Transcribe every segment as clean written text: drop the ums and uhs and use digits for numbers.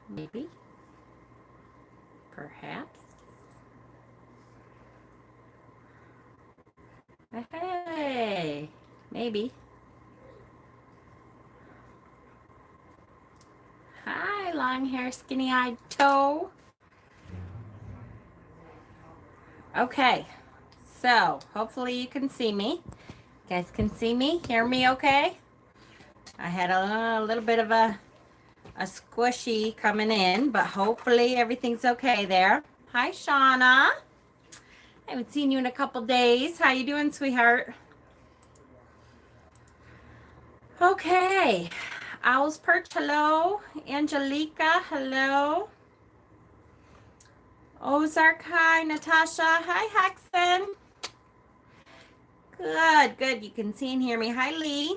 Maybe. Perhaps. Hey, maybe. Hi, long hair, skinny eyed toe. Okay, so hopefully you can see me. You guys can see me, hear me okay? I had a little bit of a squishy coming in, but hopefully everything's okay there. Hi, Shauna. I haven't seen you in a couple days. How you doing, sweetheart? Okay. Owl's Perch, hello. Angelica, hello. Ozark, hi. Natasha, hi. Hexen. Good, good. You can see and hear me. Hi, Lee.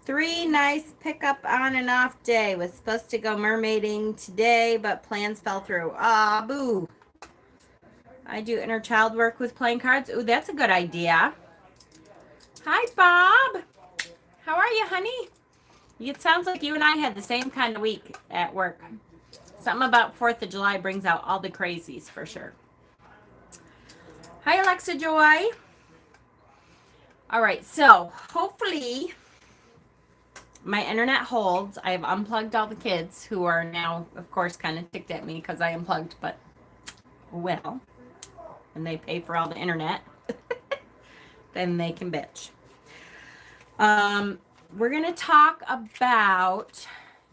3 nice pickup on and off day. Was supposed to go mermaiding today, but plans fell through. Ah, boo. I do inner child work with playing cards. Ooh, that's a good idea. Hi, Bob. How are you, honey? It sounds like you and I had the same kind of week at work. Something about 4th of July brings out all the crazies for sure. Hi, Alexa Joy. All right, so hopefully my internet holds. I've unplugged all the kids who are now, of course, kind of ticked at me because I unplugged, but well, and they pay for all the internet, then they can bitch. We're going to talk about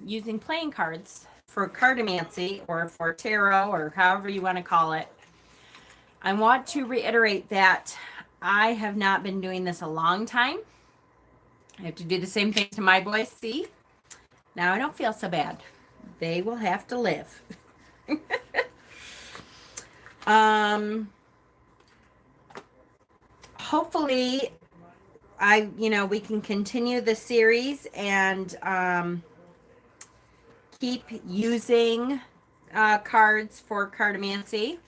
using playing cards for cartomancy or for tarot or however you want to call it. I want to reiterate that I have not been doing this a long time. I have to do the same thing to my boys. See? Now I don't feel so bad. They will have to live. Hopefully we can continue the series and keep using cards for cartomancy.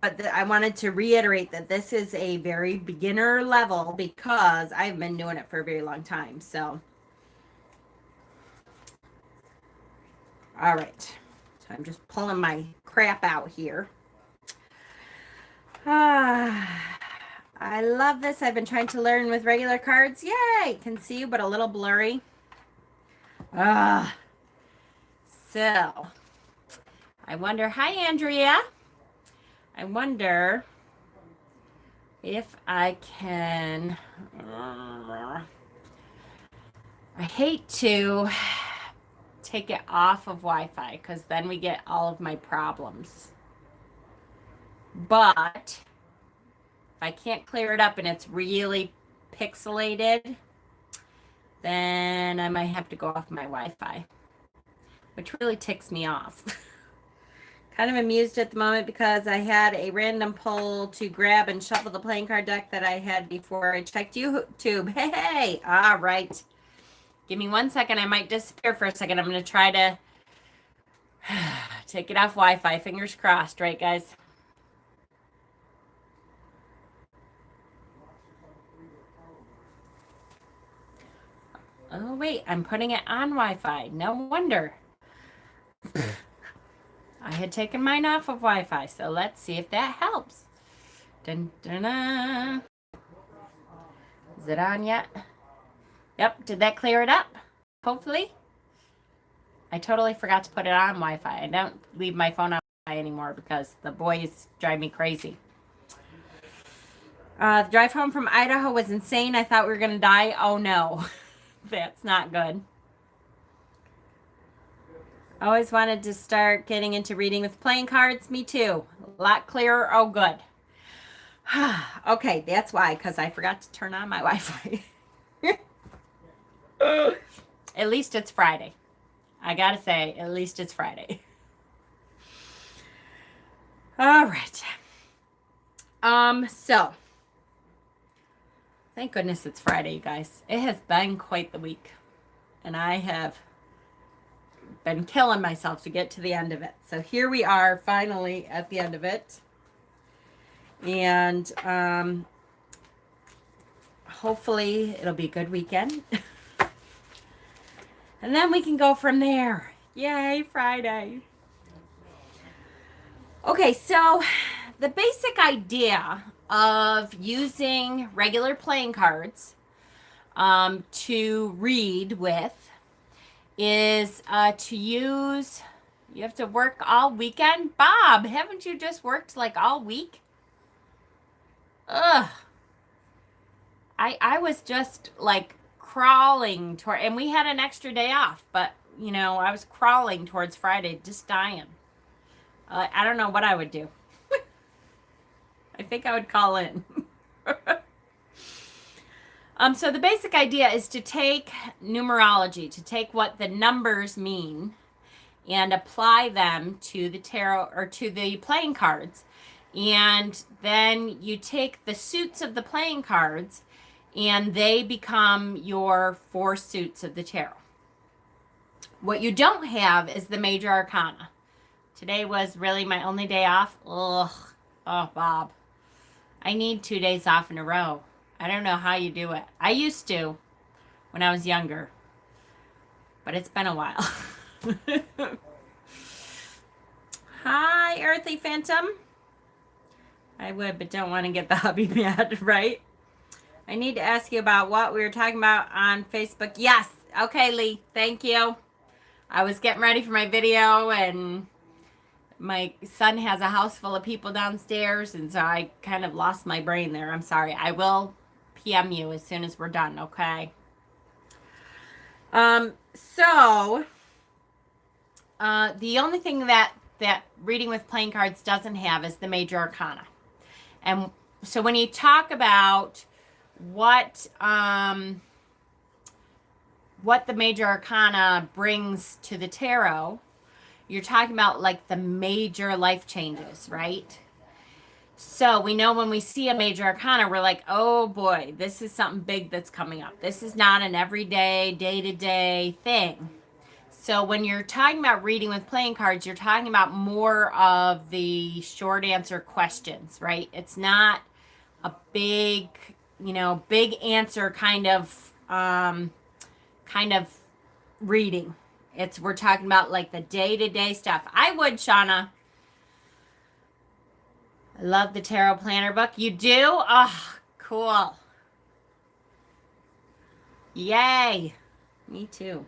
But I wanted to reiterate that this is a very beginner level because I've been doing it for a very long time. So, all right. So I'm just pulling my crap out here. I love this. I've been trying to learn with regular cards. Yay! Can see you, but a little blurry. So, I wonder, hi, Andrea. I wonder if I can, I hate to take it off of Wi-Fi because then we get all of my problems. But if I can't clear it up and it's really pixelated, then I might have to go off my Wi-Fi, which really ticks me off. Kind of amused at the moment because I had a random pull to grab and shuffle the playing card deck that I had before I checked YouTube. Hey, all right. Give me 1 second. I might disappear for a second. I'm going to try to take it off Wi-Fi. Fingers crossed, right, guys? Oh, wait. I'm putting it on Wi-Fi. No wonder. I had taken mine off of Wi-Fi, so let's see if that helps. Dun, dun, dun. Is it on yet? Yep. Did that clear it up? Hopefully. I totally forgot to put it on Wi-Fi. I don't leave my phone on Wi-Fi anymore because the boys drive me crazy. The drive home from Idaho was insane. I thought we were going to die. Oh, no. That's not good. Always wanted to start getting into reading with playing cards. Me too. A lot clearer. Oh, good. Okay, that's why, because I forgot to turn on my Wi-Fi. At least it's Friday. I gotta say, at least it's Friday. All right. So thank goodness it's Friday, you guys. It has been quite the week, and I have been killing myself to get to the end of it. So here we are, finally at the end of it, and hopefully it'll be a good weekend. And then we can go from there. Yay, Friday. Okay, so the basic idea of using regular playing cards to read with is to use, you have to work all weekend. Bob, haven't you just worked like all week? Ugh. I was just like crawling toward, and we had an extra day off, but you know, I was crawling towards Friday, just dying. I don't know what I would do. I think I would call in. So the basic idea is to take numerology, to take what the numbers mean and apply them to the tarot or to the playing cards. And then you take the suits of the playing cards and they become your 4 suits of the tarot. What you don't have is the major arcana. Today was really my only day off. Ugh. Oh, Bob. I need 2 days off in a row. I don't know how you do it. I used to when I was younger, but it's been a while. Hi, Earthy Phantom. I would, but don't want to get the hubby mad, right? I need to ask you about what we were talking about on Facebook. Yes. Okay, Lee. Thank you. I was getting ready for my video, and my son has a house full of people downstairs, and so I kind of lost my brain there. I'm sorry. I will PM you as soon as we're done, okay? So the only thing that reading with playing cards doesn't have is the major arcana. And so when you talk about what the major arcana brings to the tarot, you're talking about like the major life changes, right? So we know when we see a major arcana, we're like, oh boy, this is something big that's coming up. This is not an everyday, day-to-day thing. So when you're talking about reading with playing cards, you're talking about more of the short answer questions, right? It's not a big, big answer kind of reading. We're talking about like the day-to-day stuff. I would, Shauna. I love the tarot planner book. You do? Oh, cool. Yay. Me too.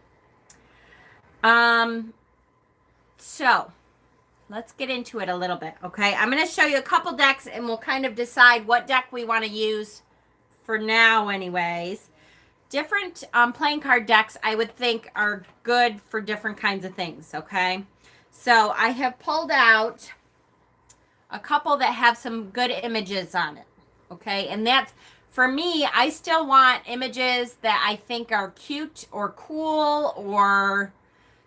So let's get into it a little bit, okay? I'm going to show you a couple decks and we'll kind of decide what deck we want to use for now anyways. Different playing card decks, I would think, are good for different kinds of things, okay? So I have pulled out a couple that have some good images on it, okay? And that's, for me, I still want images that I think are cute or cool, or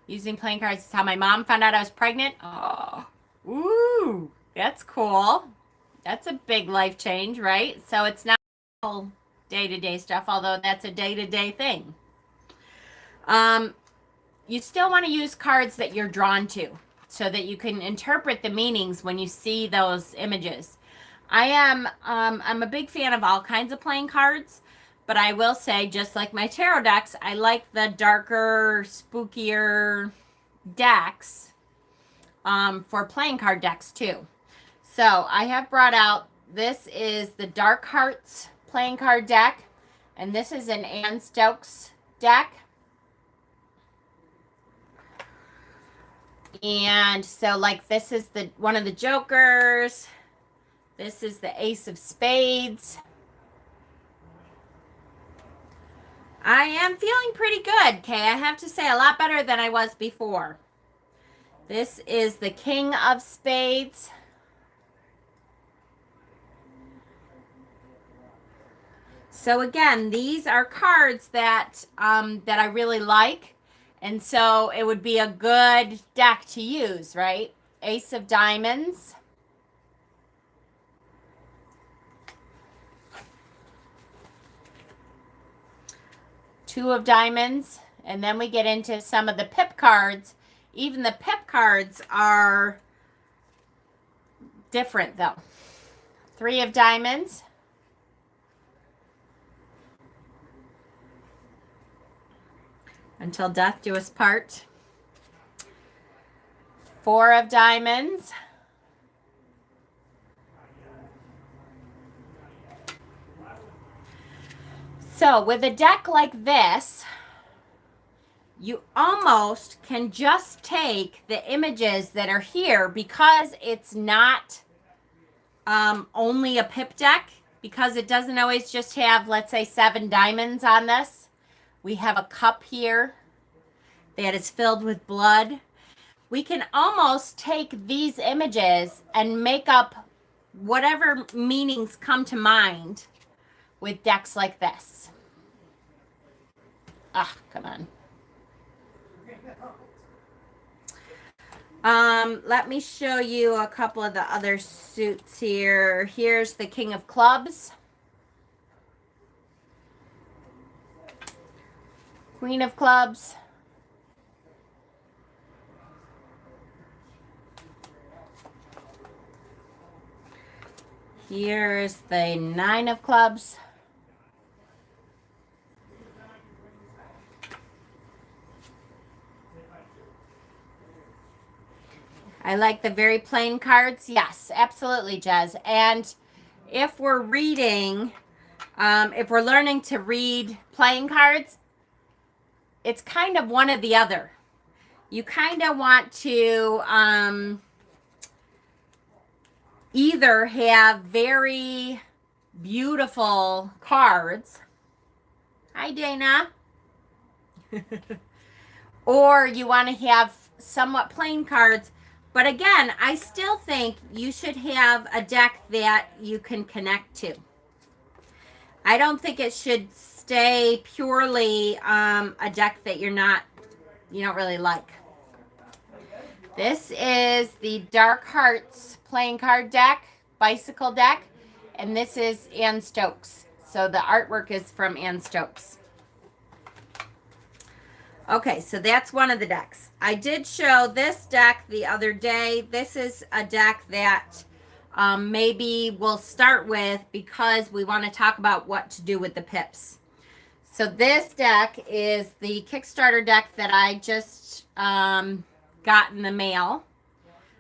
using playing cards is how my mom found out I was pregnant. Oh, ooh, that's cool. That's a big life change, right? So it's not all day-to-day stuff, although that's a day-to-day thing. You still want to use cards that you're drawn to so that you can interpret the meanings when you see those images. I'm a big fan of all kinds of playing cards, but I will say, just like my tarot decks, I like the darker, spookier decks for playing card decks too. So I have brought out, this is the Dark Hearts playing card deck, and this is an Ann Stokes deck. And so like this is the one of the jokers. This is the Ace of Spades. I am feeling pretty good, Kay. I have to say, a lot better than I was before. This is the King of Spades. So again, these are cards that that I really like. And so it would be a good deck to use, right? Ace of Diamonds. Two of Diamonds. And then we get into some of the pip cards. Even the pip cards are different though. Three of Diamonds. Until death do us part. 4 of diamonds. So with a deck like this, you almost can just take the images that are here because it's not only a pip deck, because it doesn't always just have, let's say, 7 diamonds on this. We have a cup here that is filled with blood. We can almost take these images and make up whatever meanings come to mind with decks like this. Ah, come on. Let me show you a couple of the other suits here. Here's the King of Clubs. Queen of Clubs. Here's the 9 of Clubs. I like the very plain cards. Yes, absolutely, Jez. And if we're reading, if we're learning to read playing cards, it's kind of one or the other. You kind of want to either have very beautiful cards. Hi, Dana. Or you want to have somewhat plain cards. But again, I still think you should have a deck that you can connect to. I don't think it should stay purely a deck that you don't really like. This is the Dark Hearts playing card deck, bicycle deck, and this is Ann Stokes. So the artwork is from Ann Stokes. Okay, so that's one of the decks. I did show this deck the other day. This is a deck that maybe we'll start with because we want to talk about what to do with the pips. So this deck is the Kickstarter deck that I just got in the mail.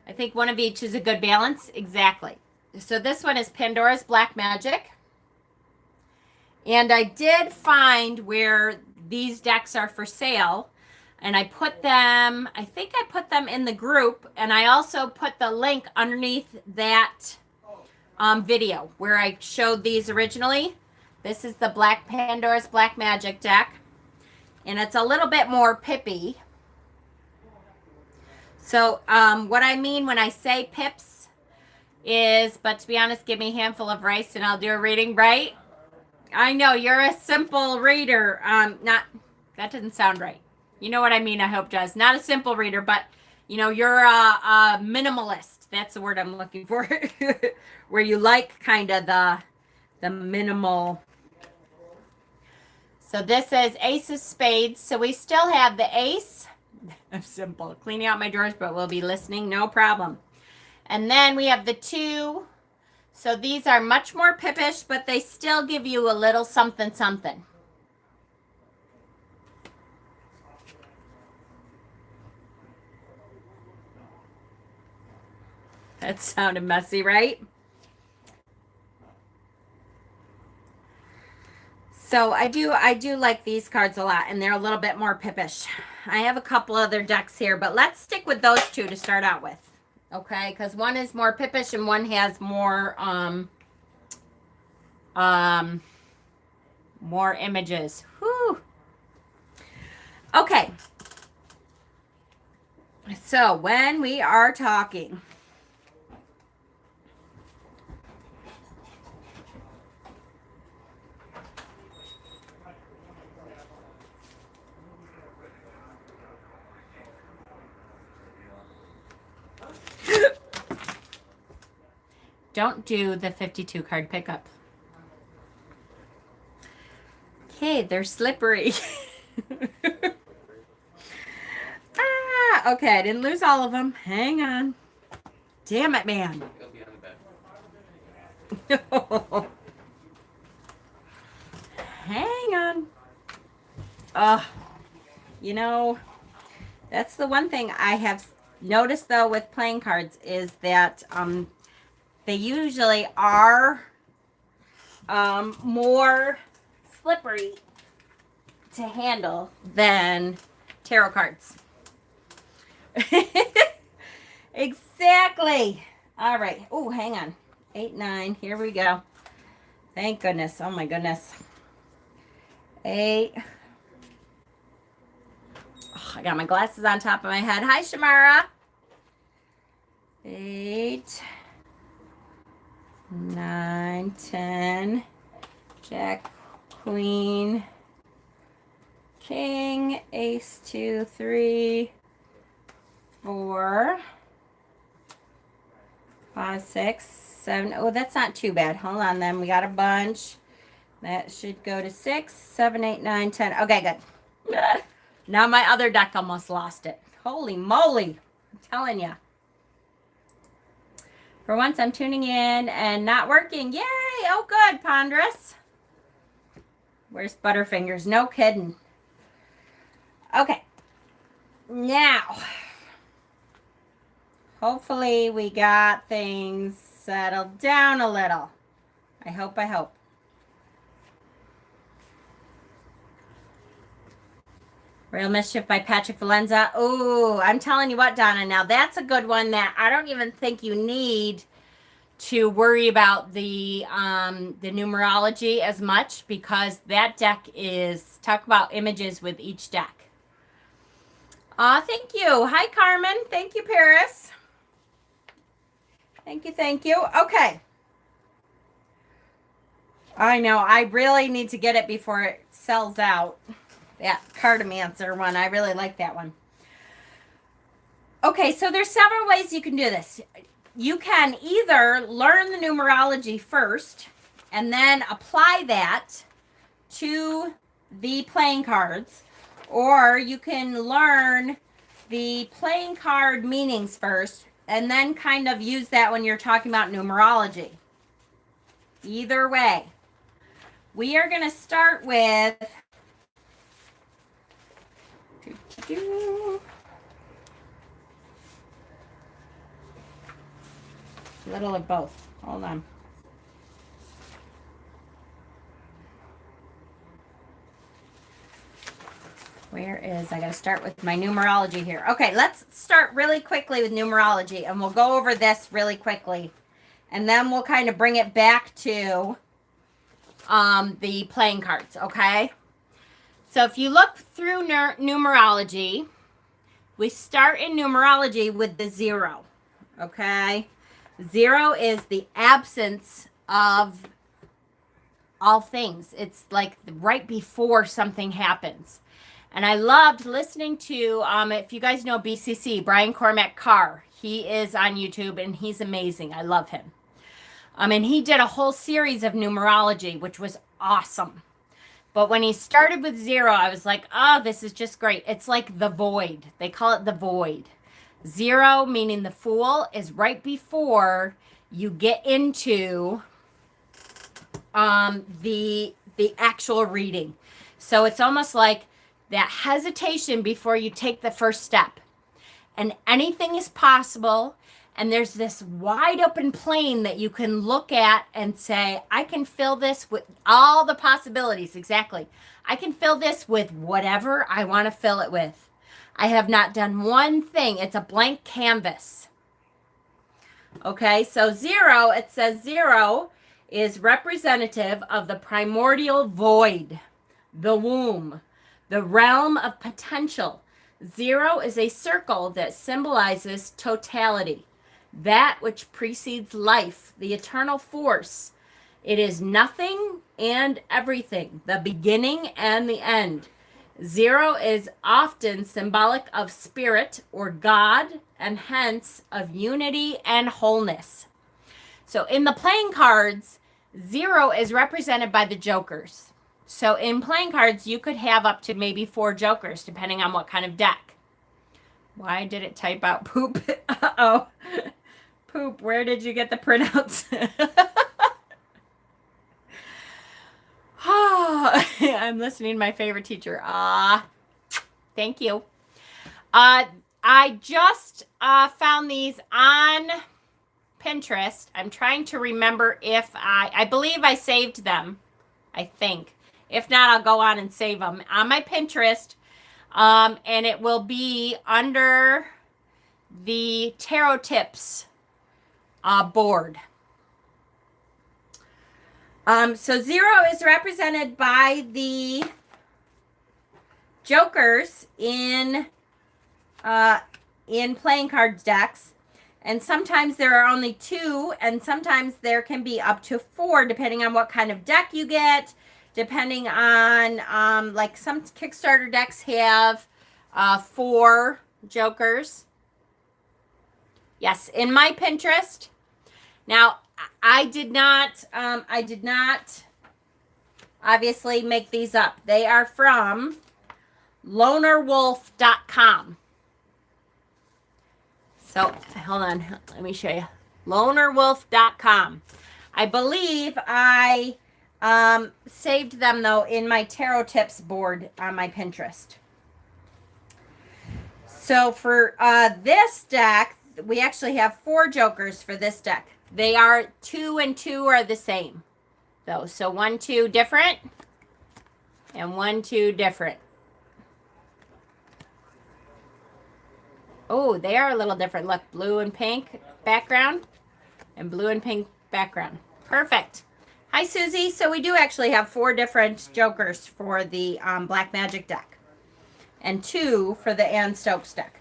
I think one of each is a good balance. Exactly. So this one is Pandora's Black Magic. And I did find where these decks are for sale, and I put them, I think I put them in the group, and I also put the link underneath that video where I showed these originally. This is the Pandora's Black Magic deck, and it's a little bit more pippy. So what I mean when I say pips is, but to be honest, give me a handful of rice and I'll do a reading, right? I know you're a simple reader. That doesn't sound right. You know what I mean, I hope, Jez. Not a simple reader, but you're a minimalist. That's the word I'm looking for. Where you like kind of the minimal. So this is Ace of Spades. So we still have the ace. I'm simple. Cleaning out my drawers, but we'll be listening, no problem. And then we have the 2. So these are much more pippish, but they still give you a little something, something. That sounded messy, right? So I do like these cards a lot, and they're a little bit more pippish. I have a couple other decks here, but let's stick with those 2 to start out with. Okay, because one is more pippish and one has more more images. Whew. Okay. So when we are talking don't do the 52 card pickup. Okay, they're slippery. Okay, I didn't lose all of them. Hang on. Damn it, man. Hang on. you know, that's the one thing I have noticed though with playing cards is that they usually are more slippery to handle than tarot cards. Exactly. All right. Oh, hang on. 8, 9. Here we go. Thank goodness. Oh my goodness. 8. Oh, I got my glasses on top of my head. Hi, Shamara. 8, 9, 10. Jack, Queen, King, Ace, 2, 3, 4, 5, 6, 7. Oh, that's not too bad. Hold on then. We got a bunch. That should go to 6, 7, 8, 9, 10. Okay, good. Now my other deck almost lost it. Holy moly. I'm telling you. For once, I'm tuning in and not working. Yay! Oh, good, Ponderous. Where's Butterfingers? No kidding. Okay. Now, hopefully we got things settled down a little. I hope. Real Mischief by Patrick Valenza. Oh, I'm telling you what, Donna, now that's a good one that I don't even think you need to worry about the numerology as much, because that deck is, talk about images with each deck. Thank you. Hi, Carmen. Thank you, Paris. Thank you. Okay. I know. I really need to get it before it sells out. That Cartomancer one. I really like that one. Okay, so there's several ways you can do this. You can either learn the numerology first and then apply that to the playing cards, or you can learn the playing card meanings first and then kind of use that when you're talking about numerology. Either way. We are going to start with little of both. Hold on. Where is, I got to start with my numerology here. Okay, let's start really quickly with numerology, and we'll go over this really quickly. And then we'll kind of bring it back to the playing cards, okay? So if you look through numerology, we start in numerology with the 0, okay? 0 is the absence of all things. It's like right before something happens. And I loved listening to, if you guys know BCC, Brian Cormac Carr. He is on YouTube and he's amazing. I love him. And he did a whole series of numerology, which was awesome. But when he started with 0, I was like, oh, this is just great. It's like the void. They call it the void. 0, meaning the Fool, is right before you get into the actual reading. So it's almost like that hesitation before you take the first step. And anything is possible. And there's this wide open plane that you can look at and say, I can fill this with all the possibilities. Exactly. I can fill this with whatever I want to fill it with. I have not done one thing. It's a blank canvas. Okay, so 0, it says 0 is representative of the primordial void, the womb, the realm of potential. 0 is a circle that symbolizes totality, that which precedes life, the eternal force. It is nothing and everything, the beginning and the end. 0 is often symbolic of spirit or God, and hence of unity and wholeness. So in the playing cards, 0 is represented by the jokers. So in playing cards, you could have up to maybe 4 jokers, depending on what kind of deck. Why did it type out poop? Uh-oh. Poop, where did you get the printouts? I'm listening to my favorite teacher. Thank you. I just found these on Pinterest. I'm trying to remember if I believe I saved them. I think. If not, I'll go on and save them on my Pinterest. And it will be under the Tarot Tips board. So 0 is represented by the jokers in playing card decks. And sometimes there are only 2, and sometimes there can be up to 4, depending on what kind of deck you get, depending on, like some Kickstarter decks have 4 jokers. Yes, in my Pinterest. Now, I did not obviously make these up. They are from lonerwolf.com. So, hold on. Let me show you. lonerwolf.com. I believe I saved them, though, in my Tarot Tips board on my Pinterest. So, for this deck, we actually have 4 jokers for this deck. They are 2 and 2 are the same, though. So, 1, 2 different, and 1, 2 different. Oh, they are a little different. Look, blue and pink background and blue and pink background. Perfect. Hi, Susie. So we do actually have 4 different jokers for the Black Magic deck and 2 for the Ann Stokes deck.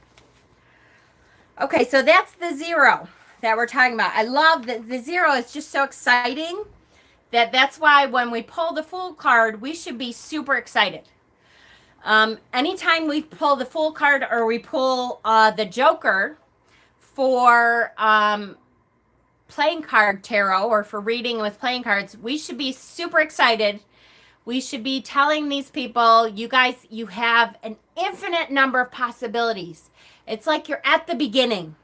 Okay, so that's the 0 that we're talking about. I love that the 0 is just so exciting that's why when we pull the Fool card, we should be super excited. Anytime we pull the Fool card or we pull the Joker for playing card tarot or for reading with playing cards, we should be super excited. We should be telling these people, you guys, you have an infinite number of possibilities. It's like you're at the beginning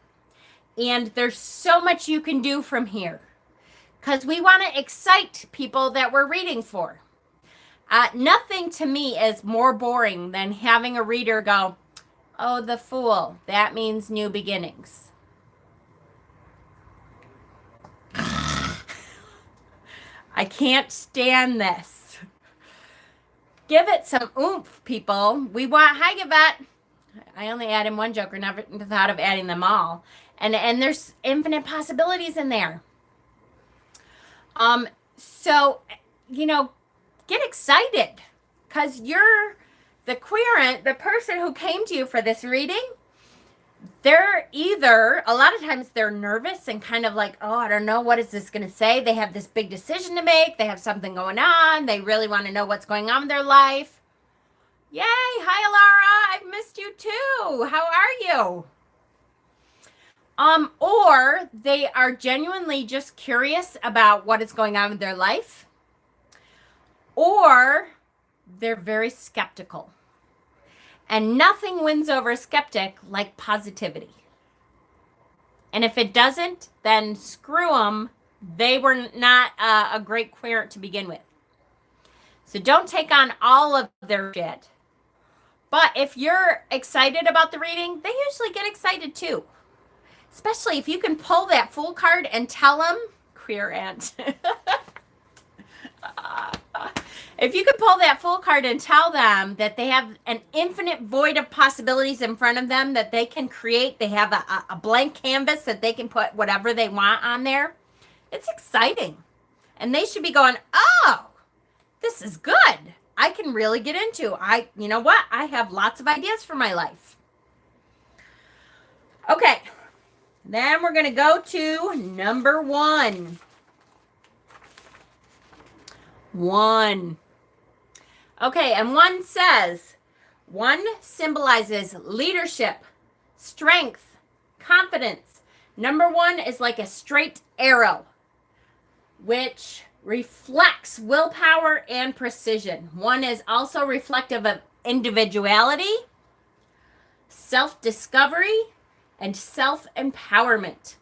and there's so much you can do from here because we want to excite people that we're reading for. Nothing to me is more boring than having a reader go, oh, the Fool, that means new beginnings. I can't stand this. Give it some oomph, people. We want, hi, Yvette. I only added 1 joker, never thought of adding them all. And there's infinite possibilities in there. So, you know, get excited because you're the querent, the person who came to you for this reading. They're either, a lot of times they're nervous and kind of like, oh, I don't know, what is this going to say? They have this big decision to make. They have something going on. They really want to know what's going on in their life. Yay. Hi, Alara. I've missed you too. How are you? Or they are genuinely just curious about what is going on in their life. Or they're very skeptical. And nothing wins over a skeptic like positivity. And if it doesn't, then screw them. They were not a great querent to begin with. So don't take on all of their shit. But if you're excited about the reading, they usually get excited too. Especially if you can pull that Fool card and tell them, queer aunt. If you could pull that Fool card and tell them that they have an infinite void of possibilities in front of them that they can create, they have a blank canvas that they can put whatever they want on there, it's exciting. And they should be going, oh, this is good. I can really get into. You know what? I have lots of ideas for my life. Okay. Then we're going to go to number 1. 1. Okay, and 1 says, 1 symbolizes leadership, strength, confidence. Number 1 is like a straight arrow, which reflects willpower and precision. 1 is also reflective of individuality, self-discovery, and self-empowerment.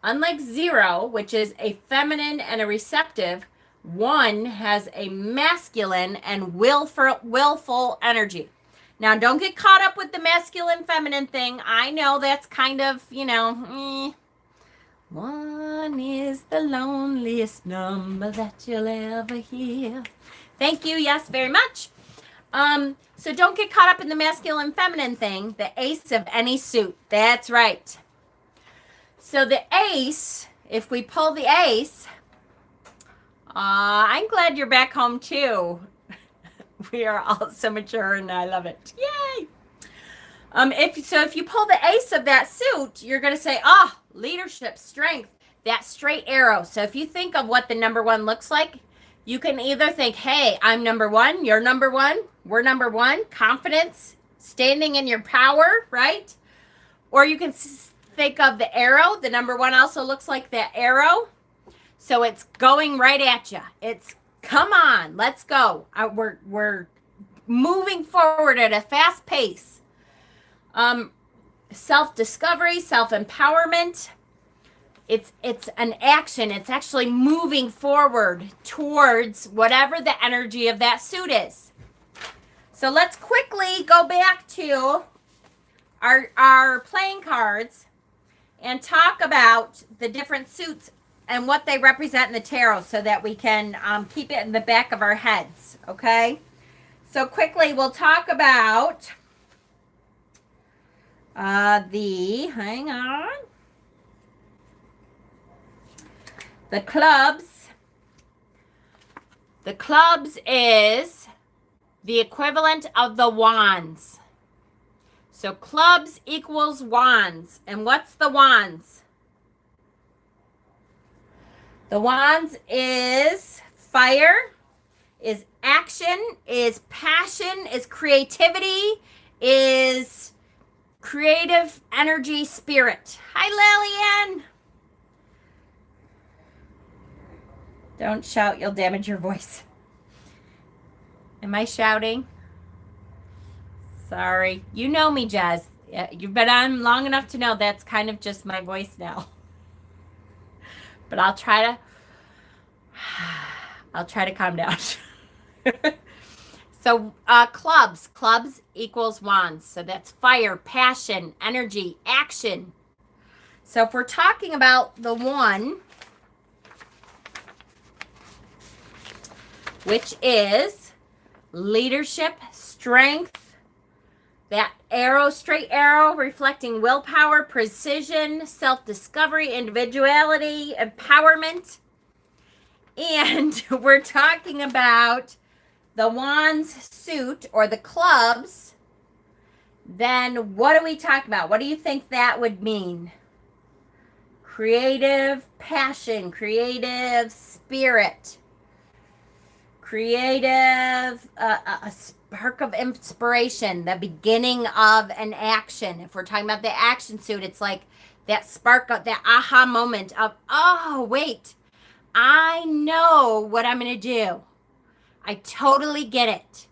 Unlike 0, which is a feminine and a receptive, 1 has a masculine and willful energy. Now, don't get caught up with the masculine feminine thing. I know that's kind of, One is the loneliest number that you'll ever hear. Thank you. Yes, very much. So don't get caught up in the masculine feminine thing. The ace of any suit. That's right. So the ace, if we pull the ace, I'm glad you're back home too. We are all so mature and I love it. Yay! If you pull the ace of that suit, you're going to say, leadership, strength, that straight arrow. So if you think of what the number one looks like, you can either think, hey, I'm number one, you're number one, we're number one, confidence, standing in your power, right? Or you can think of the arrow. The number one also looks like that arrow. So it's going right at you. It's, come on, let's go. We're moving forward at a fast pace. Self-discovery, self-empowerment. It's an action. It's actually moving forward towards whatever the energy of that suit is. So let's quickly go back to our playing cards and talk about the different suits and what they represent in the tarot so that we can keep it in the back of our heads, okay? So quickly, we'll talk about hang on. The clubs. The clubs is the equivalent of the wands. So clubs equals wands. And what's the wands? The wands is fire, is action, is passion, is creativity, is creative energy, spirit. Hi, Lillian. Don't shout, you'll damage your voice. Am I shouting? Sorry. You know me, Jazz. You've been on long enough to know that's kind of just my voice now. But I'll try to calm down. So clubs equals wands. So that's fire, passion, energy, action. So if we're talking about the one, which is leadership, strength, that arrow, straight arrow, reflecting willpower, precision, self-discovery, individuality, empowerment. And we're talking about the wands suit or the clubs. Then what are we talking about? What do you think that would mean? Creative passion, creative spirit, creative, a spark of inspiration, the beginning of an action. If we're talking about the action suit, it's like that spark of that aha moment of, oh, wait, I know what I'm going to do. I totally get it.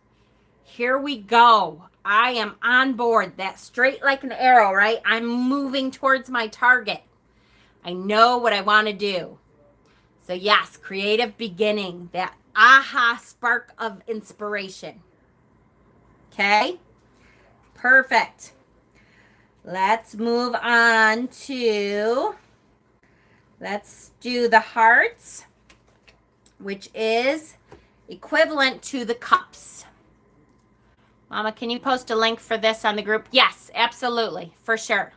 Here we go. I am on board. That straight like an arrow, right? I'm moving towards my target. I know what I want to do. So yes, creative beginning, that aha spark of inspiration. Okay? Perfect. Let's move on to, let's do the hearts, which is equivalent to the cups. Mama, can you post a link for this on the group? Yes, absolutely, for sure.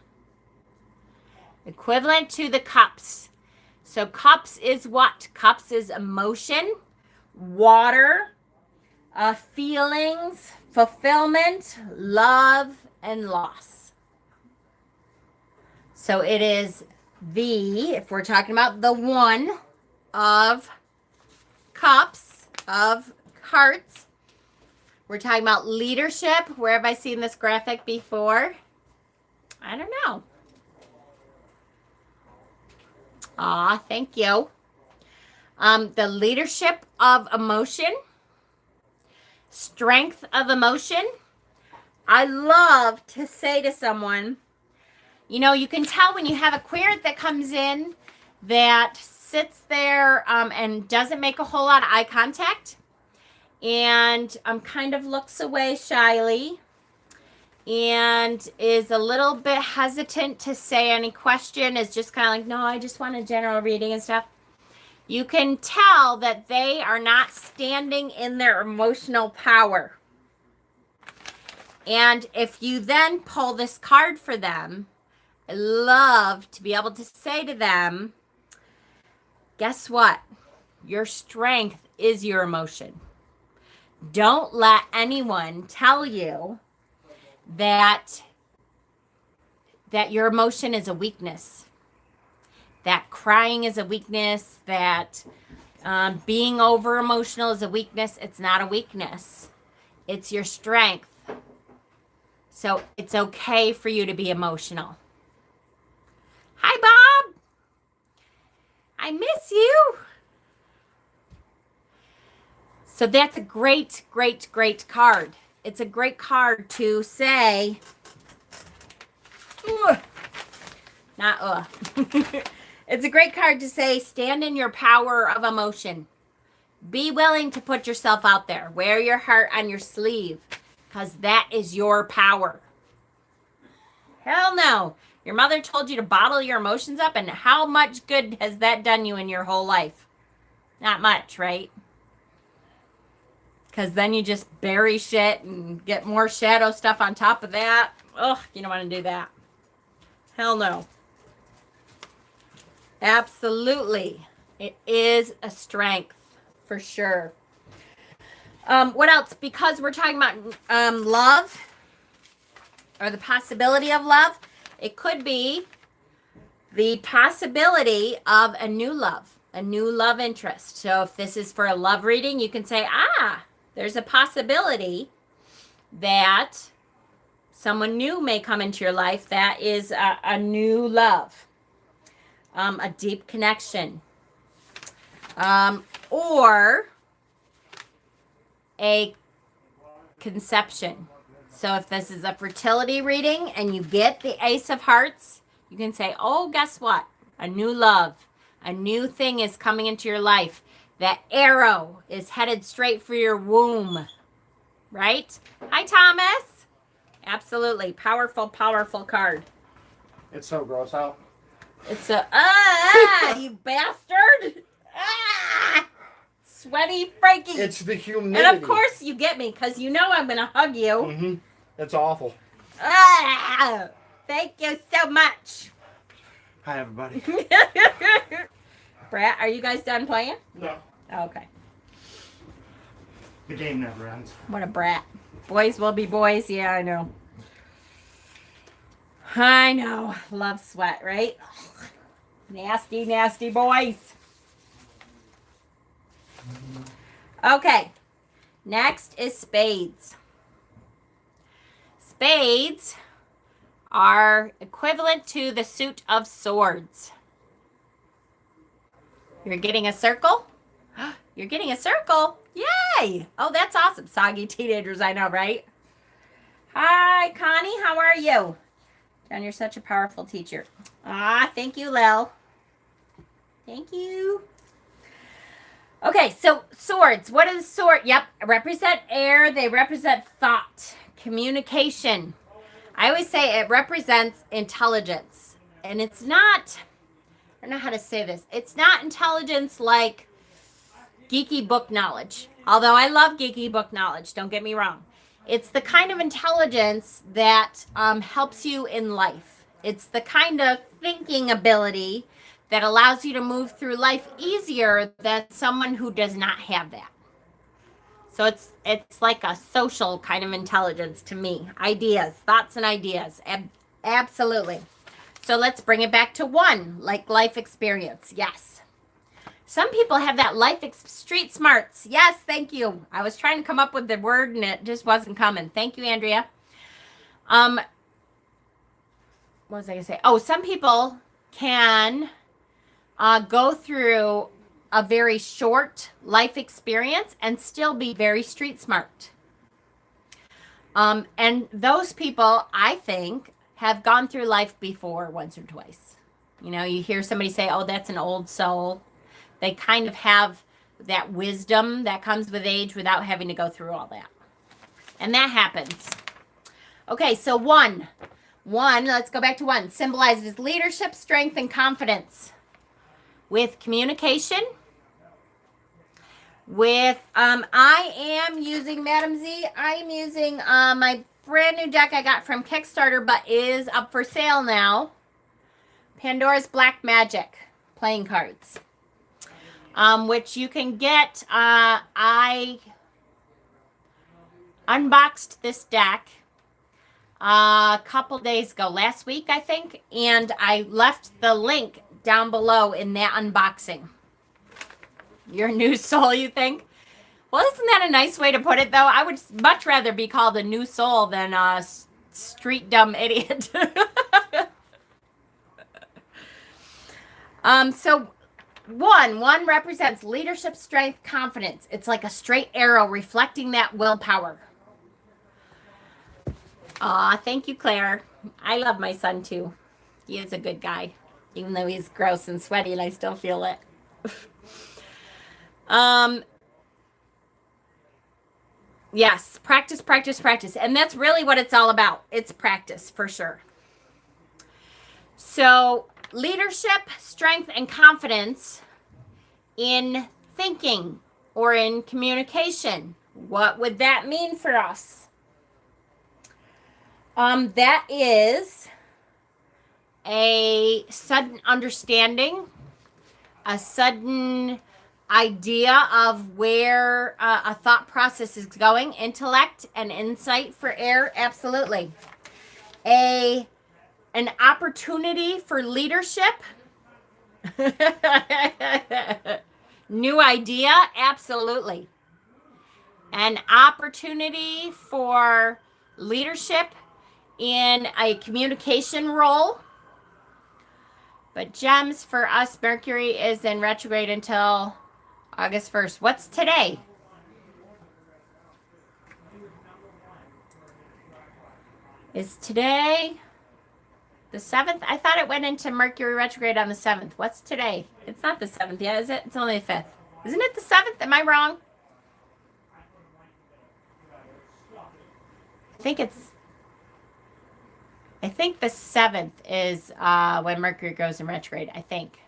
Equivalent to the cups. So cups is what? Cups is emotion, water, feelings, fulfillment, love, and loss. So it is if we're talking about the one of cups, of hearts, we're talking about leadership. Where have I seen this graphic before? I don't know. Thank you. The leadership of emotion, strength of emotion. I love to say to someone, you can tell when you have a querent that comes in that sits there and doesn't make a whole lot of eye contact and kind of looks away shyly. and is a little bit hesitant to say any question, is just kind of like, no, I just want a general reading and stuff. You can tell that they are not standing in their emotional power. And if you then pull this card for them, I love to be able to say to them, guess what? Your strength is your emotion. Don't let anyone tell you that your emotion is a weakness, that crying is a weakness, that being over emotional is a weakness. It's not a weakness. It's your strength. So it's okay for you to be emotional. Hi, Bob. I miss you. So that's a great, great, great card. It's a great card to say, not It's a great card to say, stand in your power of emotion. Be willing to put yourself out there. Wear your heart on your sleeve, because that is your power. Hell no. Your mother told you to bottle your emotions up, and how much good has that done you in your whole life? Not much, right? Because then you just bury shit and get more shadow stuff on top of that. Ugh, you don't want to do that. Hell no. Absolutely. It is a strength for sure. What else? Because we're talking about love or the possibility of love, it could be the possibility of a new love interest. So if this is for a love reading, you can say, there's a possibility that someone new may come into your life that is a new love. A deep connection, or a conception. So if this is a fertility reading and you get the Ace of Hearts, you can say, oh, guess what? A new love, a new thing is coming into your life. That arrow is headed straight for your womb, right? Hi, Thomas. Absolutely. Powerful, powerful card. It's so gross out. It's a, you bastard. Sweaty Frankie. It's the humidity. And of course you get me, because you know I'm going to hug you. Mm-hmm. That's awful. Thank you so much. Hi, everybody. Brat, are you guys done playing? No. Oh, okay. The game never ends. What a brat. Boys will be boys. Yeah, I know. I know. Love sweat, right? Nasty, nasty boys. Okay. Next is spades. Spades are equivalent to the suit of swords. You're getting a circle? You're getting a circle? Yay! Oh, that's awesome. Soggy teenagers, I know, right? Hi, Connie. How are you? John, you're such a powerful teacher. Thank you, Lil. Thank you. Okay, so swords. What is sword? Yep, represent air. They represent thought, communication. I always say it represents intelligence. And it's not, I don't know how to say this. It's not intelligence like geeky book knowledge. Although I love geeky book knowledge, don't get me wrong. It's the kind of intelligence that helps you in life. It's the kind of thinking ability that allows you to move through life easier than someone who does not have that. So it's like a social kind of intelligence to me. Ideas, thoughts and ideas. Absolutely. So let's bring it back to one, like life experience. Yes. Some people have that street smarts. Yes, thank you. I was trying to come up with the word and it just wasn't coming. Thank you, Andrea. What was I going to say? Oh, some people can go through a very short life experience and still be very street smart. And those people, I think, have gone through life before once or twice. You know, you hear somebody say, oh, that's an old soul. They kind of have that wisdom that comes with age without having to go through all that. And that happens. Okay, so one, let's go back to one, symbolizes leadership, strength, and confidence. With communication, with, I am using, Madam Z, I am using my brand new deck I got from Kickstarter, but is up for sale now. Pandora's Black Magic playing cards, which you can get. I unboxed this deck a couple days ago, last week, I think, and I left the link down below in that unboxing. Your new soul, you think? Well, isn't that a nice way to put it, though? I would much rather be called a new soul than a street dumb idiot. So one represents leadership, strength, confidence. It's like a straight arrow reflecting that willpower. Aw, thank you, Claire. I love my son, too. He is a good guy, even though he's gross and sweaty, and I still feel it. Yes, practice, practice, practice. And that's really what it's all about. It's practice, for sure. So, leadership, strength, and confidence in thinking or in communication. What would that mean for us? That is a sudden understanding, a sudden idea of where a thought process is going, intellect and insight for air, absolutely. An opportunity for leadership, new idea, absolutely. An opportunity for leadership in a communication role. But gems for us, Mercury is in retrograde until August 1st. What's today? Is today the 7th? I thought it went into Mercury retrograde on the 7th. What's today? It's not the 7th yet, is it? It's only the 5th. Isn't it the 7th? Am I wrong? I think the 7th is when Mercury goes in retrograde, I think.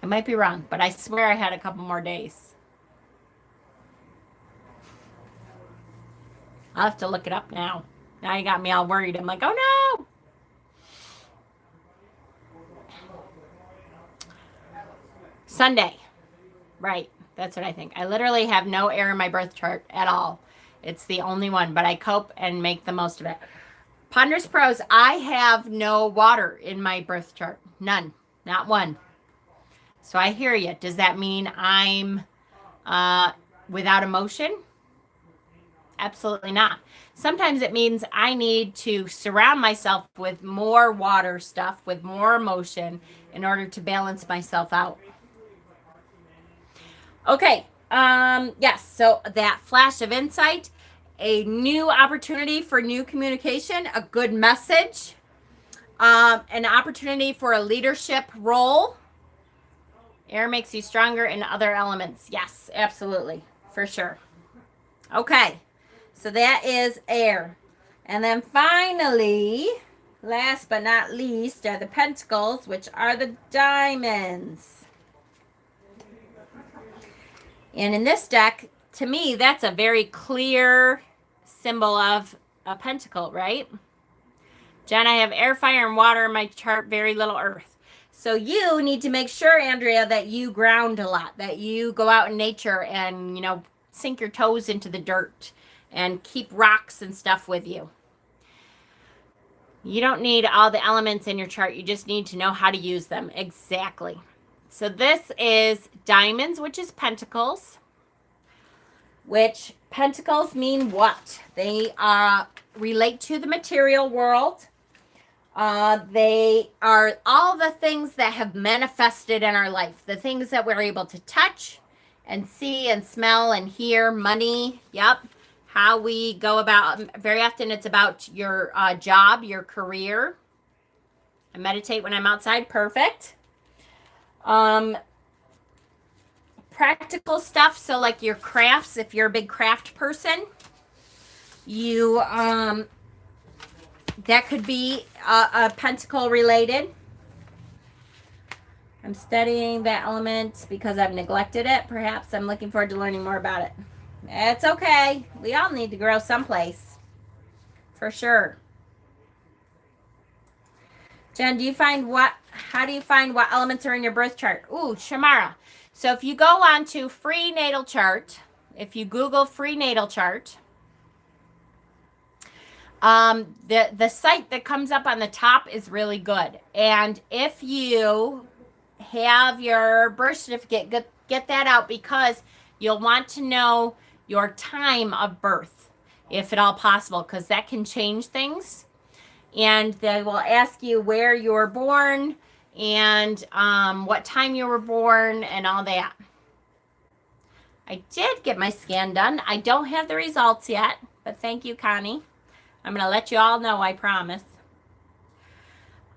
I might be wrong, but I swear I had a couple more days. I'll have to look it up now. Now you got me all worried. I'm like, oh no! Sunday. Right. That's what I think. I literally have no air in my birth chart at all. It's the only one, but I cope and make the most of it. Ponderous Pros, I have no water in my birth chart. None. Not one. So I hear you. Does that mean I'm without emotion? Absolutely not. Sometimes it means I need to surround myself with more water stuff, with more emotion in order to balance myself out. Okay. Yes. So that flash of insight, a new opportunity for new communication, a good message, an opportunity for a leadership role. Air makes you stronger in other elements. Yes, absolutely. For sure. Okay. So that is air. And then finally, last but not least, are the pentacles, which are the diamonds. And in this deck, to me, that's a very clear symbol of a pentacle, right? Jen, I have air, fire, and water in my chart, very little earth. So you need to make sure, Andrea, that you ground a lot, that you go out in nature and, you know, sink your toes into the dirt and keep rocks and stuff with you. You don't need all the elements in your chart. You just need to know how to use them. Exactly. So this is diamonds, which is pentacles. Which pentacles mean what? They relate to the material world. They are all the things that have manifested in our life. The things that we're able to touch and see and smell and hear. Money. Yep. How we go about. Very often it's about your job, your career. I meditate when I'm outside. Perfect. Practical stuff. So like your crafts, if you're a big craft person. You, that could be a pentacle related. I'm studying that element because I've neglected it. Perhaps I'm looking forward to learning more about it. It's okay. We all need to grow someplace. For sure. Jen, how do you find what elements are in your birth chart? Ooh, Shamara. So if you go on to free natal chart, if you Google free natal chart, the site that comes up on the top is really good. And if you have your birth certificate, get that out, because you'll want to know your time of birth, if at all possible, because that can change things. And they will ask you where you were born and what time you were born and all that. I did get my scan done. I don't have the results yet, but thank you, Connie. I'm going to let you all know, I promise.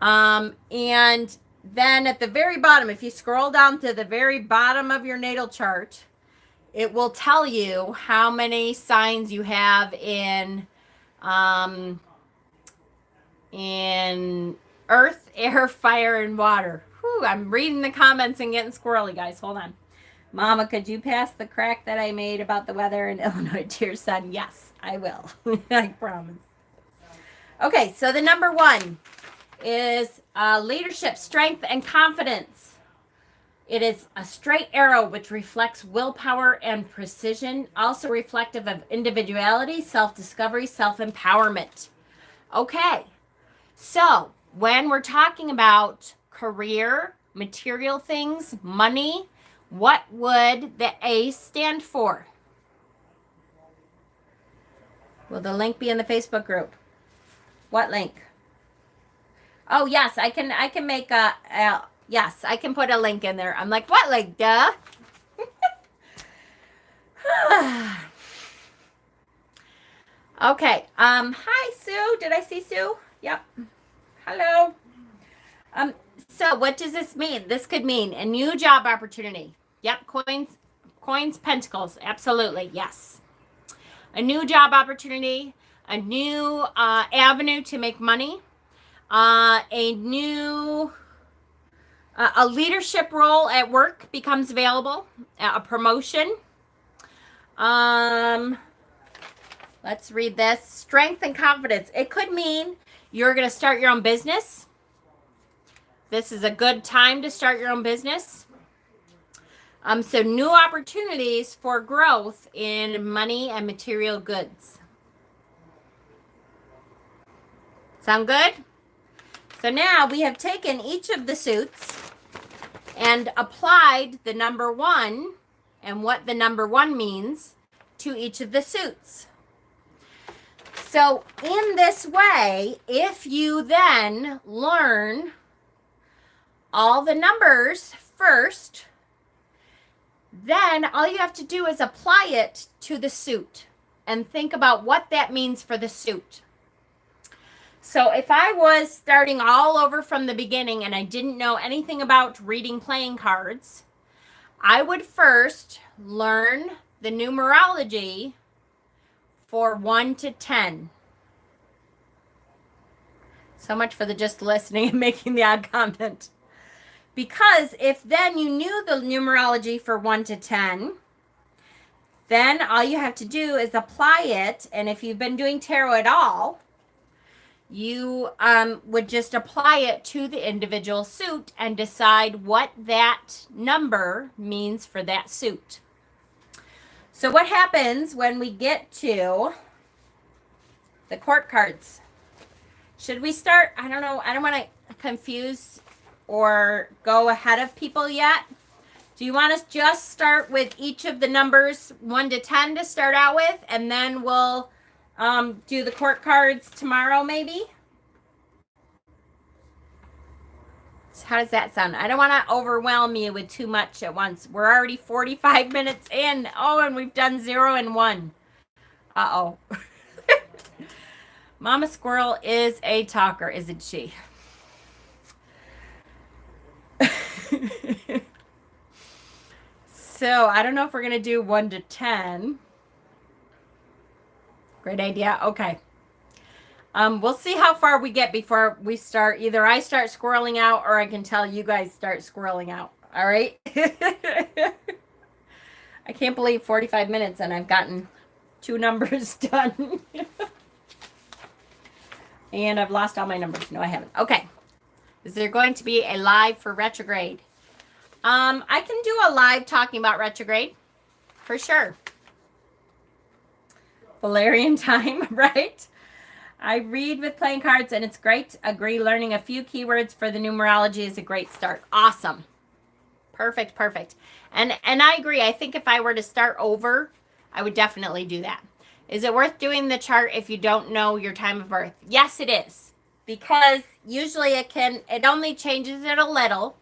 And then at the very bottom, if you scroll down to the very bottom of your natal chart, it will tell you how many signs you have in earth, air, fire, and water. Whew, I'm reading the comments and getting squirrely, guys. Hold on. Mama, could you pass the crack that I made about the weather in Illinois to your son? Yes, I will. I promise. Okay, so the number 1 is leadership, strength, and confidence. It is a straight arrow which reflects willpower and precision, also reflective of individuality, self-discovery, self-empowerment. Okay, so when we're talking about career, material things, money, what would the A stand for? Will the link be in the Facebook group? What link? Oh, yes, I can make yes, I can put a link in there. I'm like, what link, duh? Okay, hi, Sue. Did I see Sue? Yep. Hello. So what does this mean? This could mean a new job opportunity. Yep, coins, pentacles. Absolutely, yes. A new job opportunity, a new avenue to make money, a leadership role at work becomes available, a promotion. Let's read this. Strength and confidence. It could mean you're going to start your own business. This is a good time to start your own business. So new opportunities for growth in money and material goods. Sound good? So now we have taken each of the suits and applied the number 1 and what the number 1 means to each of the suits. So in this way, if you then learn all the numbers first, then all you have to do is apply it to the suit and think about what that means for the suit. So if I was starting all over from the beginning and I didn't know anything about reading playing cards, I would first learn the numerology for 1 to 10. So much for the just listening and making the odd comment. Because if then you knew the numerology for 1 to 10, then all you have to do is apply it. And if you've been doing tarot at all, you would just apply it to the individual suit and decide what that number means for that suit. So what happens when we get to the court cards? Should we start? I don't know. I don't want to confuse or go ahead of people yet. Do you want us just start with each of the numbers 1 to 10 to start out with, and then we'll do the court cards tomorrow maybe? So how does that sound? I don't want to overwhelm you with too much at once. We're already 45 minutes in. Oh, and we've done 0 and 1. Uh-oh. Mama Squirrel is a talker, isn't she? So I don't know if we're going to do 1 to 10. Great idea. Okay. We'll see how far we get before we start. Either I start squirreling out or I can tell you guys start squirreling out. All right. I can't believe 45 minutes and I've gotten 2 numbers done. And I've lost all my numbers. No, I haven't. Okay. Is there going to be a live for retrograde? I can do a live talking about retrograde. For sure. Valerian time, right? I read with playing cards and it's great. Agree, learning a few keywords for the numerology is a great start. Awesome. Perfect, perfect. And I agree. I think if I were to start over, I would definitely do that. Is it worth doing the chart if you don't know your time of birth? Yes, it is. Because usually it only changes it a little.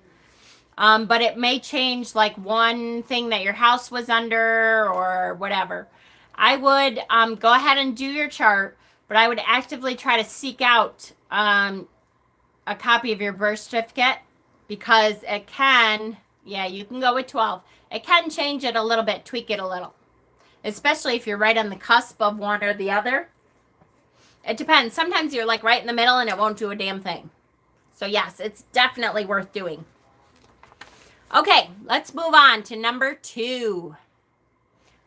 But it may change like one thing that your house was under or whatever. I would go ahead and do your chart, but I would actively try to seek out a copy of your birth certificate because it can, yeah, you can go with 12. It can change it a little bit, tweak it a little, especially if you're right on the cusp of one or the other. It depends. Sometimes you're like right in the middle and it won't do a damn thing. So yes, it's definitely worth doing. Okay, let's move on to number 2.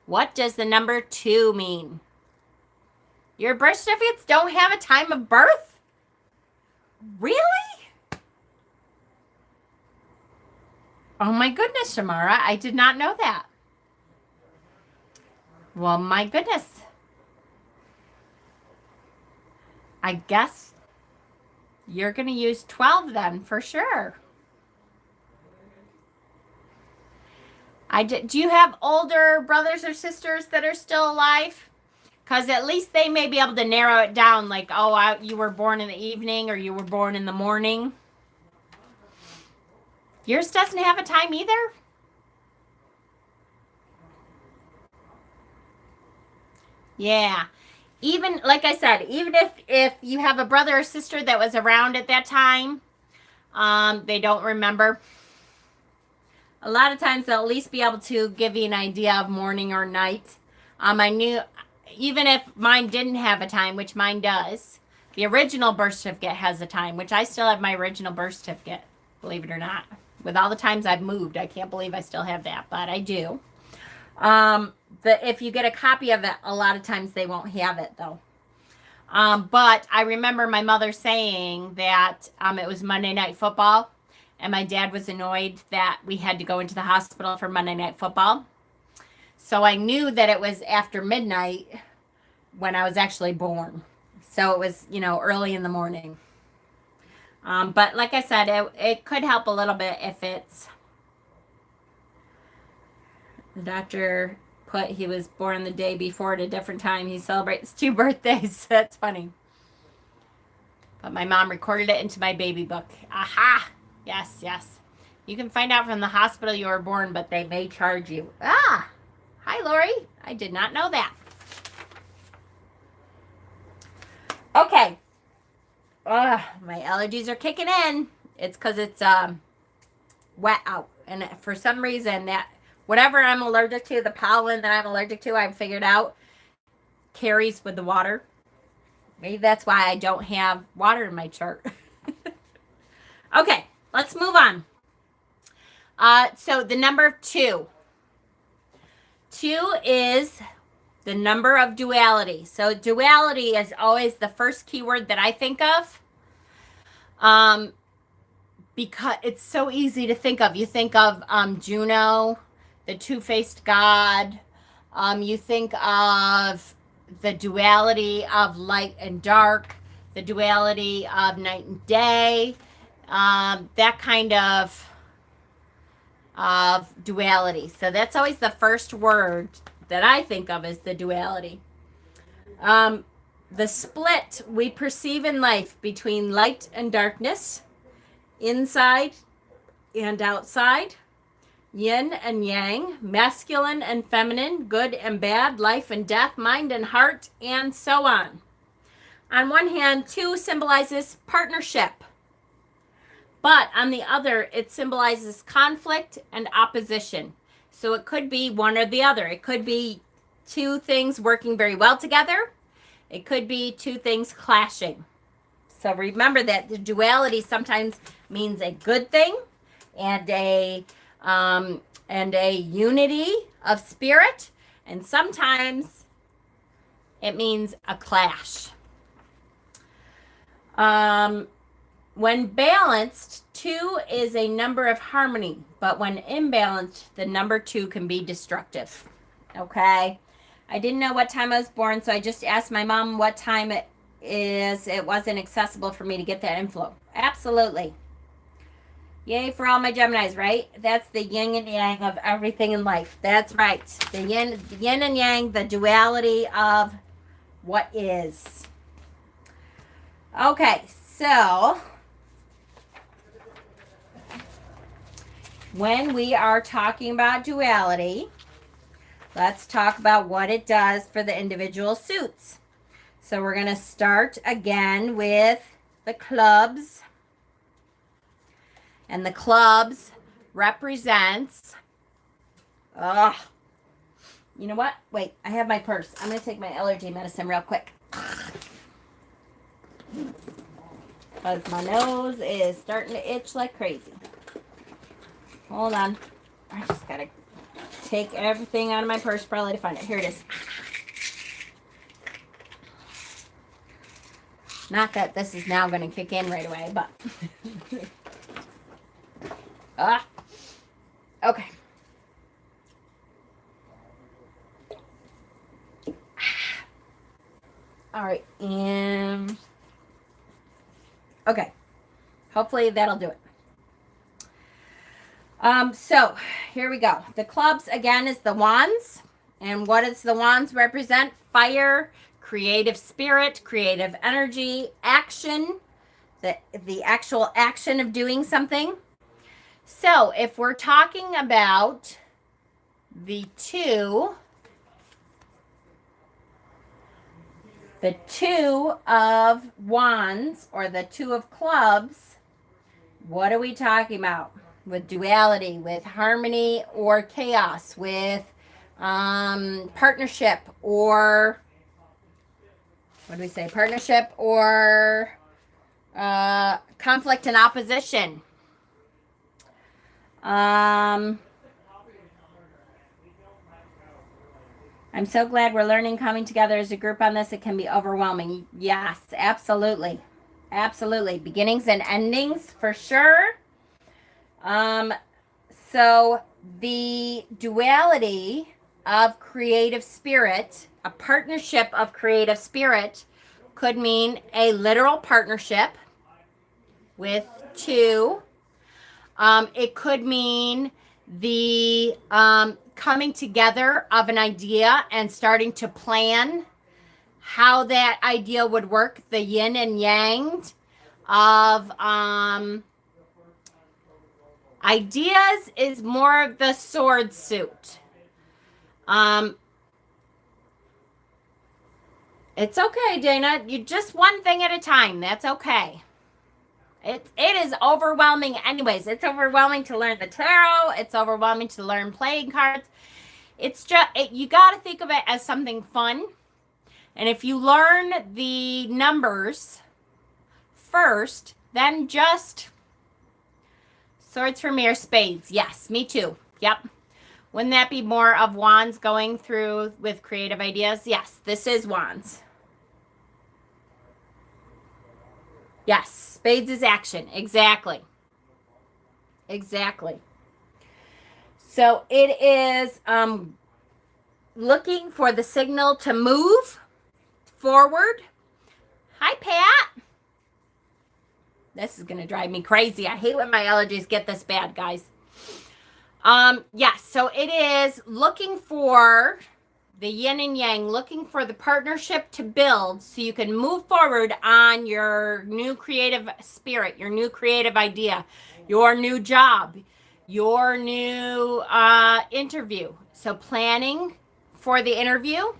What does the number 2 mean? Your birth certificates don't have a time of birth? Really? Oh my goodness, Shamara, I did not know that. Well, my goodness. I guess you're going to use 12 then for sure. Do you have older brothers or sisters that are still alive? Because at least they may be able to narrow it down like, oh, you were born in the evening or you were born in the morning. Yours doesn't have a time either? Yeah. Even, like I said, even if you have a brother or sister that was around at that time, they don't remember. A lot of times they'll at least be able to give you an idea of morning or night. I knew, even if mine didn't have a time, which mine does, the original birth certificate has a time, which I still have my original birth certificate, believe it or not. With all the times I've moved, I can't believe I still have that, but I do. If you get a copy of it, a lot of times they won't have it though. But I remember my mother saying that it was Monday Night Football. And my dad was annoyed that we had to go into the hospital for Monday Night Football. So I knew that it was after midnight when I was actually born. So it was, early in the morning. But like I said, it could help a little bit if it's... The doctor put he was born the day before at a different time. He celebrates 2 birthdays. That's funny. But my mom recorded it into my baby book. Aha! Yes, yes. You can find out from the hospital you were born, but they may charge you. Ah! Hi, Lori. I did not know that. Okay. My allergies are kicking in. It's because it's wet out. And for some reason, that whatever I'm allergic to, the pollen that I'm allergic to, I've figured out, carries with the water. Maybe that's why I don't have water in my chart. Okay. Let's move on. So the number 2. 2 is the number of duality. So duality is always the first keyword that I think of. Because it's so easy to think of. You think of Juno, the two-faced god. You think of the duality of light and dark, the duality of night and day. That kind of duality. So that's always the first word that I think of as the duality. The split we perceive in life between light and darkness, inside and outside, yin and yang, masculine and feminine, good and bad, life and death, mind and heart, and so on. On one hand, 2 symbolizes partnership. But on the other, it symbolizes conflict and opposition. So it could be one or the other. It could be 2 things working very well together. It could be two things clashing. So remember that the duality sometimes means a good thing and a unity of spirit, and sometimes it means a clash. When balanced, 2 is a number of harmony, but when imbalanced, the number 2 can be destructive. Okay? I didn't know what time I was born, so I just asked my mom what time it is. It wasn't accessible for me to get that info. Absolutely. Yay for all my Geminis, right? That's the yin and yang of everything in life. That's right. The yin and yang, the duality of what is. Okay, so when we are talking about duality, let's talk about what it does for the individual suits. So we're going to start again with the clubs. And the clubs represents, you know what? Wait, I have my purse. I'm going to take my allergy medicine real quick. Because my nose is starting to itch like crazy. Hold on. I just got to take everything out of my purse probably to find it. Here it is. Not that this is now going to kick in right away, but... okay. All right, and... okay. Hopefully that'll do it. So here we go. The clubs again is the wands, and what does the wands represent? Fire, creative spirit, creative energy, action, the actual action of doing something. So if we're talking about the two of wands or the 2 of clubs, what are we talking about? With duality, with harmony or chaos, with partnership, or what do we say? Partnership or conflict and opposition. I'm so glad we're learning, coming together as a group on this. It can be overwhelming. Yes, absolutely. Absolutely. Beginnings and endings for sure. So the duality of creative spirit, a partnership of creative spirit, could mean a literal partnership with 2. It could mean the coming together of an idea and starting to plan how that idea would work, the yin and yang of ideas is more of the sword suit. It's okay, Dana. You just one thing at a time. That's okay. It is overwhelming anyways. It's overwhelming to learn the tarot. It's overwhelming to learn playing cards. It's just, you got to think of it as something fun. And if you learn the numbers first, then just swords for mirror, spades. Yes, me too. Yep. Wouldn't that be more of wands going through with creative ideas? Yes, this is wands. Yes, spades is action. Exactly. Exactly. So it is looking for the signal to move forward. Hi, Pat. This is going to drive me crazy. I hate when my allergies get this bad, guys. Yes, so it is looking for the yin and yang, looking for the partnership to build so you can move forward on your new creative spirit, your new creative idea, your new job, your new interview. So planning for the interview.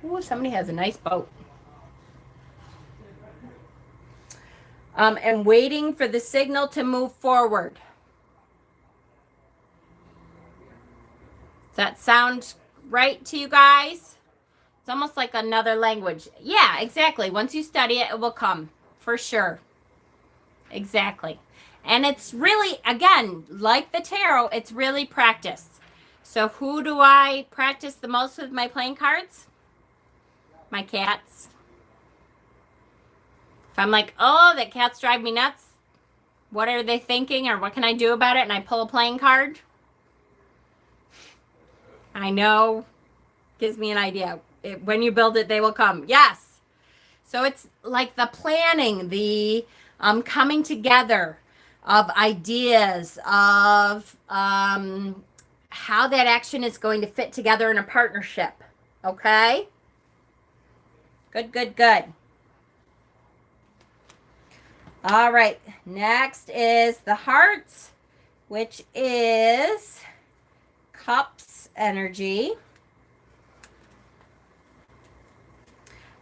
Ooh, somebody has a nice boat. And waiting for the signal to move forward. Does that sound right to you guys? It's almost like another language. Yeah, exactly. Once you study it, it will come for sure. Exactly. And it's really, again, like the tarot, it's really practice. So who do I practice the most with my playing cards? My cats. If I'm like, oh, that cats drive me nuts. What are they thinking or what can I do about it? And I pull a playing card. I know. Gives me an idea. When you build it, they will come. Yes. So it's like the planning, the coming together of ideas, of how that action is going to fit together in a partnership. Okay? Good, good, good. All right. Next is the hearts, which is cups energy,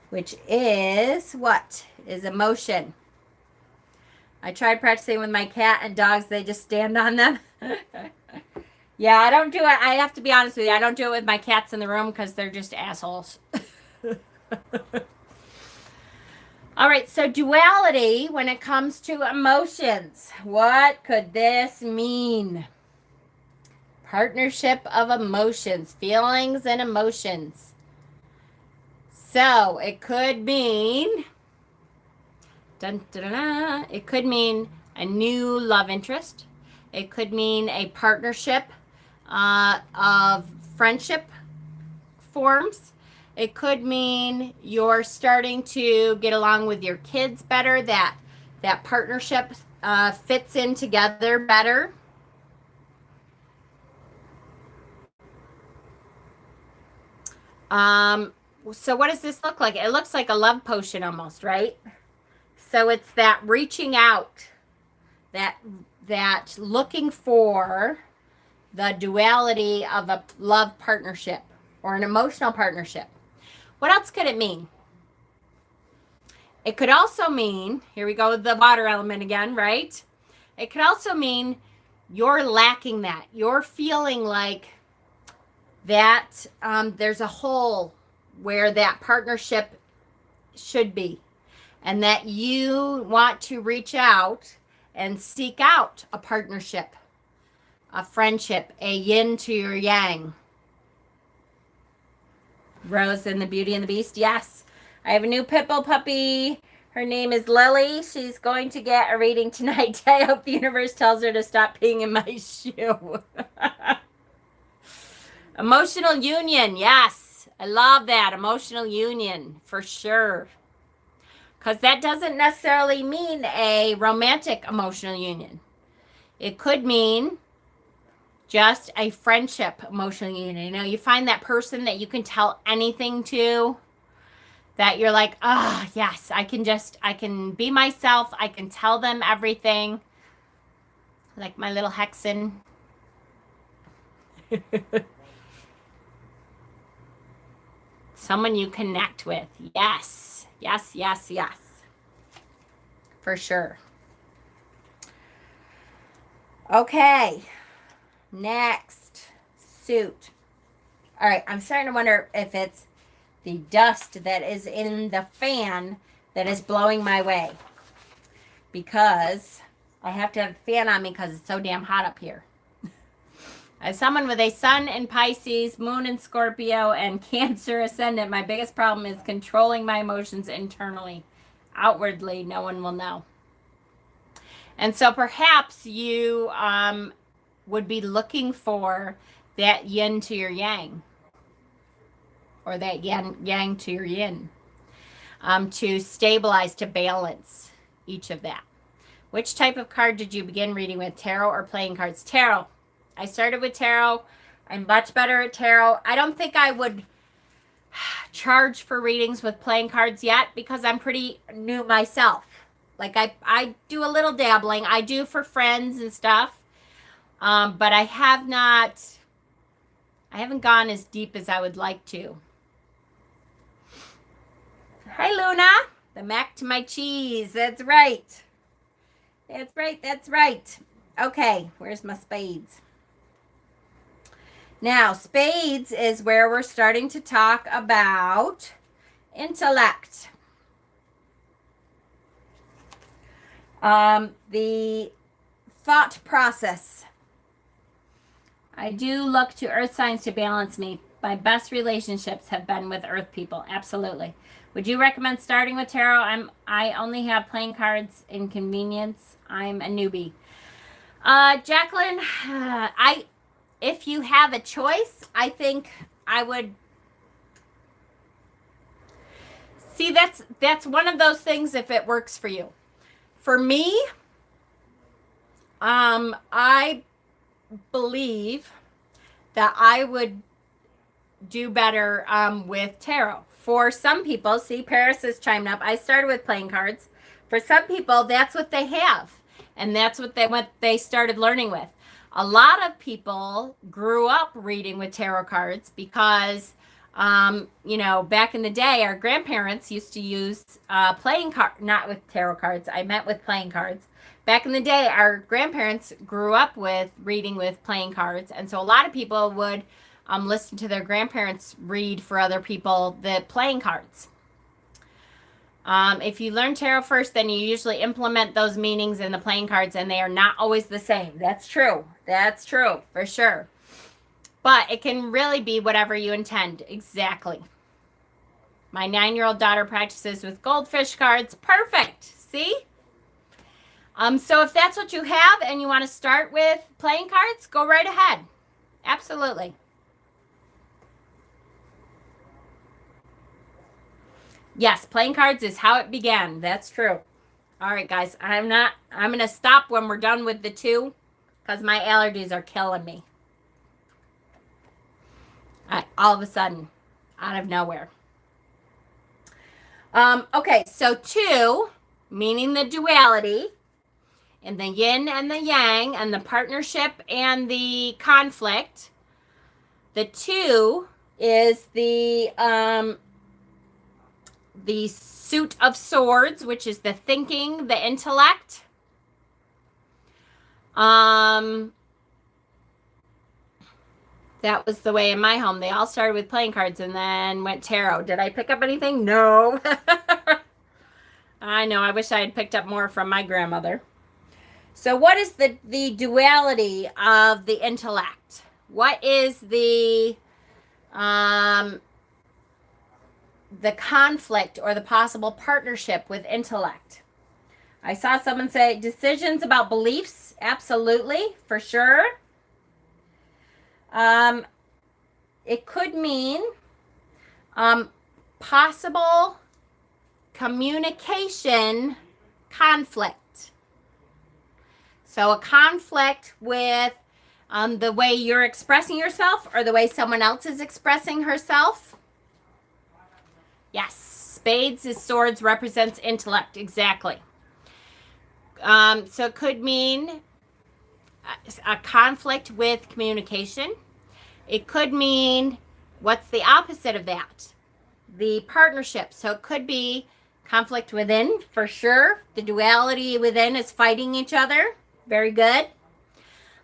which is what? Is emotion. I tried practicing with my cat and dogs. They just stand on them. Yeah, I don't do it. I have to be honest with you. I don't do it with my cats in the room because they're just assholes. All right, so duality when it comes to emotions. What could this mean? Partnership of emotions, feelings and emotions. So it could mean, dun, dun, dun, dun, it could mean a new love interest. It could mean a partnership of friendship forms. It could mean you're starting to get along with your kids better, that partnership fits in together better. So what does this look like? It looks like a love potion almost, right? So it's that reaching out, that looking for the duality of a love partnership or an emotional partnership. What else could it mean? It could also mean, here we go with the water element again, right? It could also mean you're lacking that. You're feeling like that there's a hole where that partnership should be, and that you want to reach out and seek out a partnership, a friendship, a yin to your yang. Rose and the Beauty and the Beast. Yes. I have a new Pitbull puppy. Her name is Lily. She's going to get a reading tonight. I hope the universe tells her to stop peeing in my shoe. Emotional union. Yes. I love that. Emotional union for sure. Because that doesn't necessarily mean a romantic emotional union. It could mean just a friendship emotional union. You know, you find that person that you can tell anything to, that you're like, oh, yes, I can be myself. I can tell them everything. Like my little Hexen. Someone you connect with. Yes. Yes, yes, yes. For sure. Okay. Next. Suit. All right. I'm starting to wonder if it's the dust that is in the fan that is blowing my way. Because I have to have a fan on me because it's so damn hot up here. As someone with a sun in Pisces, moon in Scorpio, and Cancer ascendant, my biggest problem is controlling my emotions internally. Outwardly, no one will know. And so perhaps you would be looking for that yin to your yang, or that yang to your yin, to stabilize, to balance each of that. Which type of card did you begin reading with, tarot or playing cards? Tarot. I started with tarot. I'm much better at tarot. I don't think I would charge for readings with playing cards yet because I'm pretty new myself. Like I do a little dabbling. I do for friends and stuff. But I haven't gone as deep as I would like to. Hi, Luna. The mac to my cheese. That's right. That's right. That's right. Okay, where's my spades? Now, spades is where we're starting to talk about intellect. The thought process. I do look to earth signs to balance me. My best relationships have been with earth people. Absolutely. Would you recommend starting with tarot? I only have playing cards. Inconvenience. I'm a newbie. Jacqueline, if you have a choice, I think I would see. That's one of those things. If it works for you, for me, I believe that I would do better with tarot. For some people, see, Paris is chiming up. I started with playing cards. For some people, that's what they have, and that's what they started learning with. A lot of people grew up reading with tarot cards because, back in the day, our grandparents used to use playing card, not with tarot cards. I meant with playing cards. Back in the day, our grandparents grew up with reading with playing cards, and so a lot of people would listen to their grandparents read for other people the playing cards. If you learn tarot first, then you usually implement those meanings in the playing cards, and they are not always the same. That's true. That's true, for sure. But it can really be whatever you intend. Exactly. My 9-year-old daughter practices with goldfish cards. Perfect. See? So if that's what you have and you want to start with playing cards, go right ahead. Absolutely. Yes, playing cards is how it began. That's true. All right, guys. I'm going to stop when we're done with the 2 because my allergies are killing me. All of a sudden, out of nowhere. Okay, so 2, meaning the duality, and the yin and the yang, and the partnership and the conflict. The 2 is the suit of swords, which is the thinking, the intellect. That was the way in my home. They all started with playing cards and then went tarot. Did I pick up anything? No. I know. I wish I had picked up more from my grandmother. So what is the duality of the intellect? What is the conflict or the possible partnership with intellect? I saw someone say decisions about beliefs. Absolutely, for sure. It could mean possible communication conflict. So a conflict with the way you're expressing yourself or the way someone else is expressing herself. Yes, spades is swords represents intellect. Exactly. So it could mean a conflict with communication. It could mean, what's the opposite of that? The partnership. So it could be conflict within, for sure. The duality within is fighting each other. Very good.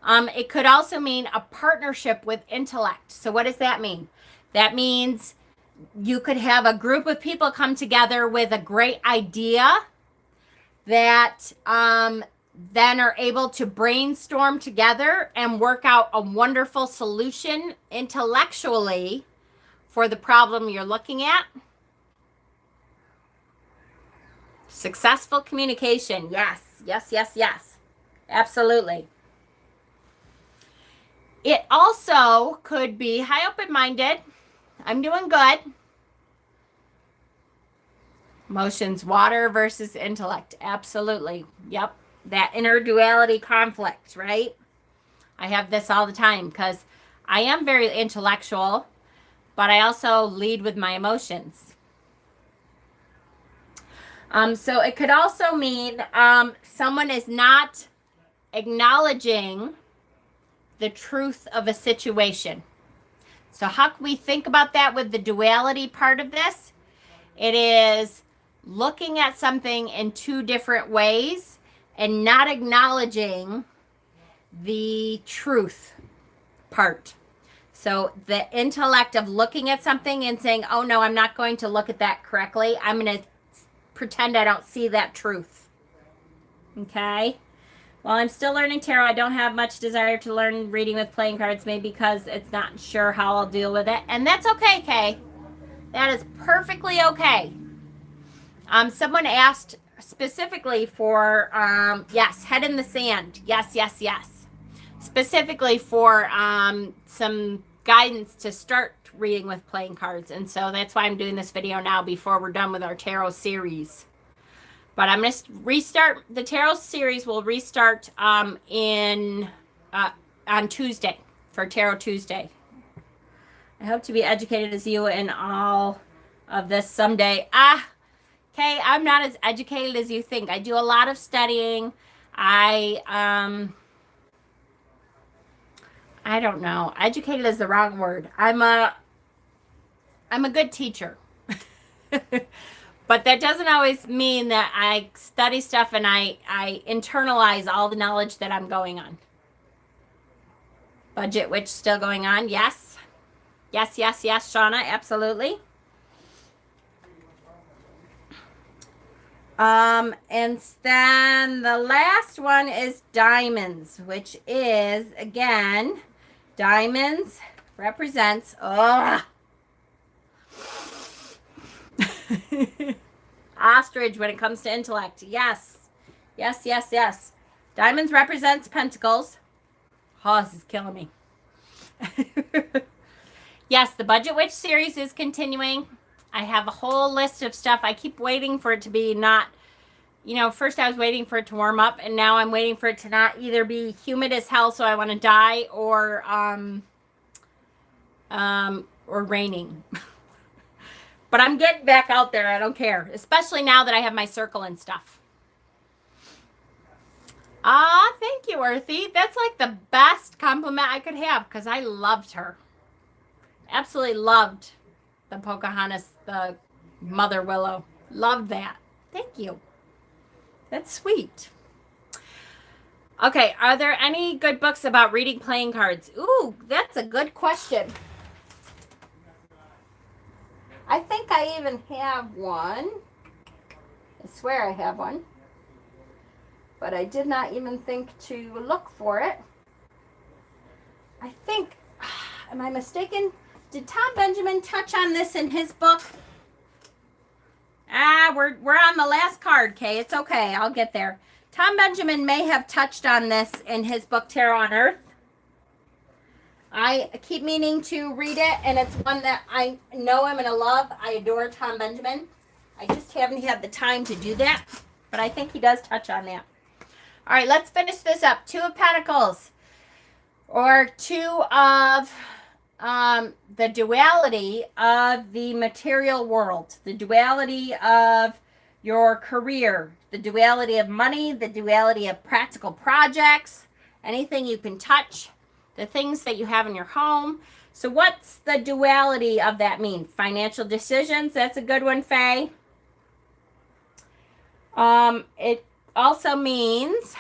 It could also mean a partnership with intellect. So what does that mean? That means you could have a group of people come together with a great idea that then are able to brainstorm together and work out a wonderful solution intellectually for the problem you're looking at. Successful communication. Yes, yes, yes, yes. Absolutely. It also could be high open-minded. I'm doing good. Emotions, water versus intellect. Absolutely. Yep. That inner duality conflict, right? I have this all the time because I am very intellectual, but I also lead with my emotions. So it could also mean someone is not acknowledging the truth of a situation. So how can we think about that with the duality part of this? It is looking at something in 2 different ways and not acknowledging the truth part. So the intellect of looking at something and saying, oh no, I'm not going to look at that correctly. I'm going to pretend I don't see that truth. Okay? While I'm still learning tarot, I don't have much desire to learn reading with playing cards, maybe because it's not sure how I'll deal with it. And that's okay, Kay. That is perfectly okay. Someone asked specifically for, yes, head in the sand. Yes, yes, yes. Specifically for some guidance to start reading with playing cards. And so that's why I'm doing this video now before we're done with our tarot series. But I'm going to restart. The tarot series will restart on Tuesday for Tarot Tuesday. I hope to be educated as you in all of this someday. Okay, I'm not as educated as you think. I do a lot of studying. I don't know. Educated is the wrong word. I'm a good teacher. But that doesn't always mean that I study stuff and I internalize all the knowledge that I'm going on. Budget witch still going on? Yes. Yes, yes, yes, Shauna, absolutely. And then the last one is diamonds, which is, again, diamonds represents, ostrich when it comes to intellect. Yes. Yes, yes, yes. Diamonds represents pentacles. Oh, this is killing me. Yes, the Budget Witch series is continuing. I have a whole list of stuff. I keep waiting for it to be not, first I was waiting for it to warm up, and now I'm waiting for it to not either be humid as hell so I want to die or raining. But I'm getting back out there. I don't care. Especially now that I have my circle and stuff. Thank you, Earthy. That's like the best compliment I could have because I loved her. Absolutely loved the Pocahontas, the Mother Willow. Loved that. Thank you. That's sweet. Okay, are there any good books about reading playing cards? Ooh, that's a good question. I think I even have one. I swear I have one. But I did not even think to look for it. I think, am I mistaken? Did Tom Benjamin touch on this in his book? We're on the last card, Kay. It's okay. I'll get there. Tom Benjamin may have touched on this in his book, Tarot on Earth. I keep meaning to read it, and it's one that I know I'm going to love. I adore Tom Benjamin. I just haven't had the time to do that, but I think he does touch on that. All right, let's finish this up. Two of Pentacles, or two of the duality of the material world, the duality of your career, the duality of money, the duality of practical projects, anything you can touch, the things that you have in your home. So what's the duality of that mean? Financial decisions, that's a good one, Faye. It also means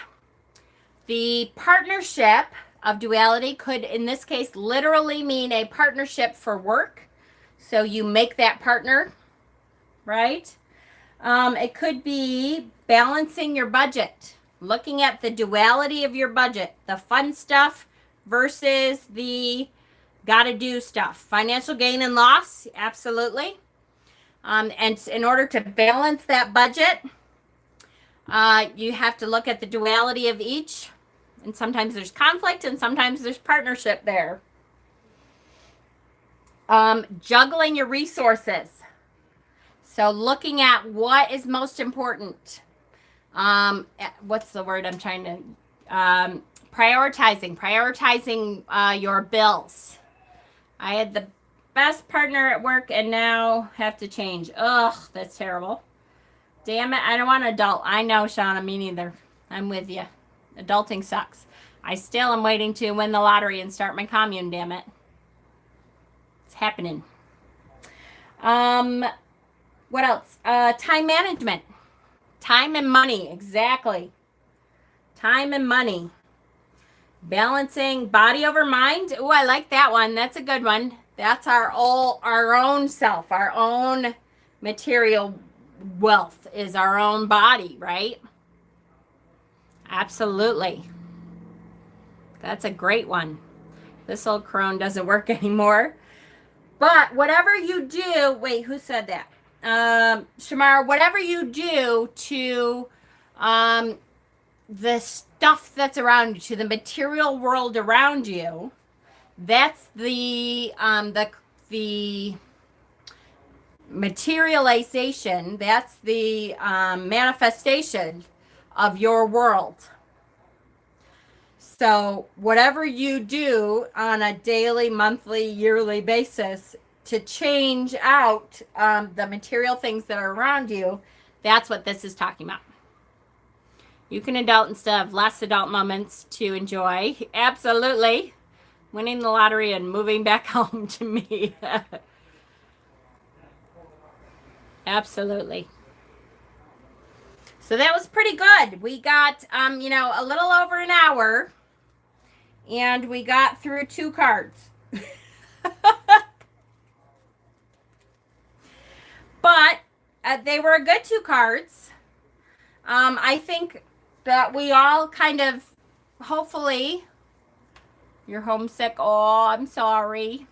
the partnership of duality could, in this case, literally mean a partnership for work. So you make that partner, right? It could be balancing your budget, looking at the duality of your budget, the fun stuff versus the gotta do stuff. Financial gain and loss, absolutely. And in order to balance that budget, you have to look at the duality of each. And sometimes there's conflict and sometimes there's partnership there. Juggling your resources. So looking at what is most important. What's the word I'm trying to... Prioritizing your bills. I had the best partner at work and now have to change. Ugh, that's terrible. Damn it, I don't want to adult. I know, Shauna, me neither. I'm with you. Adulting sucks. I still am waiting to win the lottery and start my commune, damn it. It's happening. What else? Time management. Time and money, exactly. Time and money. Balancing body over mind. Oh, I like that one. That's a good one. That's our own self, our own material wealth is our own body, right? Absolutely. That's a great one. This old crone doesn't work anymore. But whatever you do, wait, who said that? Shamar, whatever you do to the stuff that's around you, to the material world around you, that's the materialization, that's the manifestation of your world. So whatever you do on a daily, monthly, yearly basis to change out the material things that are around you, that's what this is talking about. You can adult and still have less adult moments to enjoy. Absolutely. Winning the lottery and moving back home to me. Absolutely. So that was pretty good. We got, a little over an hour, and we got through 2 cards. But they were a good 2 cards. I think that we all kind of, hopefully, you're homesick. Oh, I'm sorry.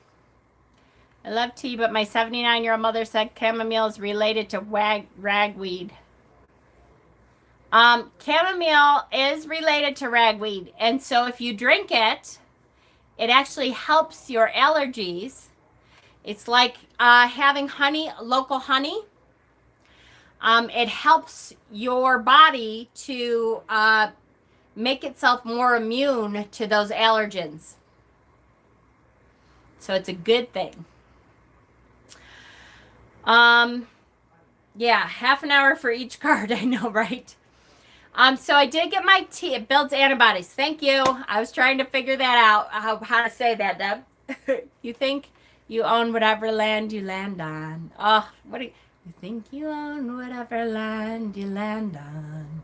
I love tea, but my 79-year-old mother said chamomile is related to ragweed. Chamomile is related to ragweed. And so if you drink it, it actually helps your allergies. It's like having honey, local honey. It helps your body to make itself more immune to those allergens. So it's a good thing. Yeah, half an hour for each card. I know, right? So I did get my tea. It builds antibodies. Thank you. I was trying to figure that out, how to say that, Deb. You think you own whatever land you land on. Oh, what do you think you own whatever land you land on.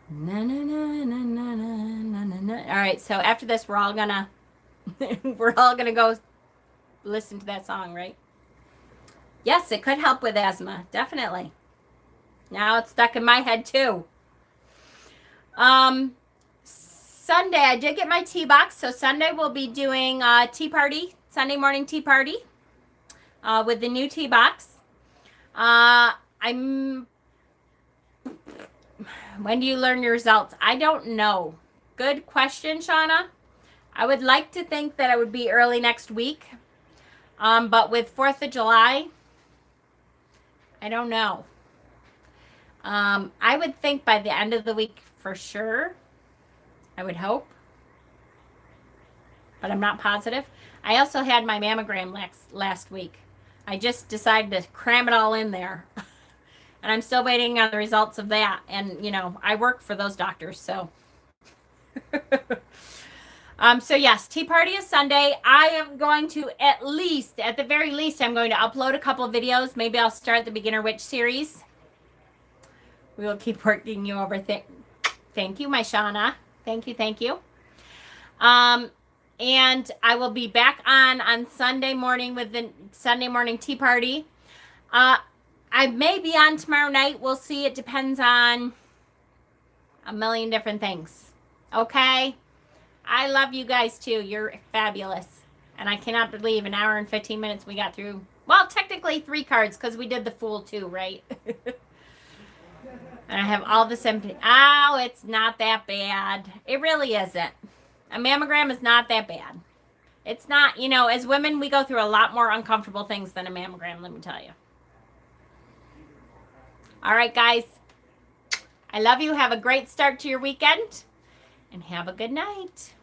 Na na na na na na na na. All right, so after this we're all gonna go listen to that song, right? Yes, it could help with asthma, definitely. Now it's stuck in my head too. Sunday, I did get my tea box. So Sunday we'll be doing a tea party, Sunday morning tea party with the new tea box. When do you learn your results? I don't know. Good question, Shauna. I would like to think that it would be early next week. But with 4th of July, I don't know. I would think by the end of the week for sure. I would hope. But I'm not positive. I also had my mammogram last week. I just decided to cram it all in there. And I'm still waiting on the results of that. And, I work for those doctors, so. So yes, tea party is Sunday. I am going to at the very least, I'm going to upload a couple of videos. Maybe I'll start the Beginner Witch series. We will keep working you over. Thank you, my Shauna. Thank you. And I will be back on Sunday morning with the Sunday morning tea party. I may be on tomorrow night. We'll see. It depends on a million different things. Okay? I love you guys too. You're fabulous. And I cannot believe an hour and 15 minutes we got through. Well, technically 3 cards because we did the Fool too, right? And I have all this empty. Oh, it's not that bad. It really isn't. A mammogram is not that bad. It's not, as women, we go through a lot more uncomfortable things than a mammogram, let me tell you. All right, guys. I love you. Have a great start to your weekend. And have a good night.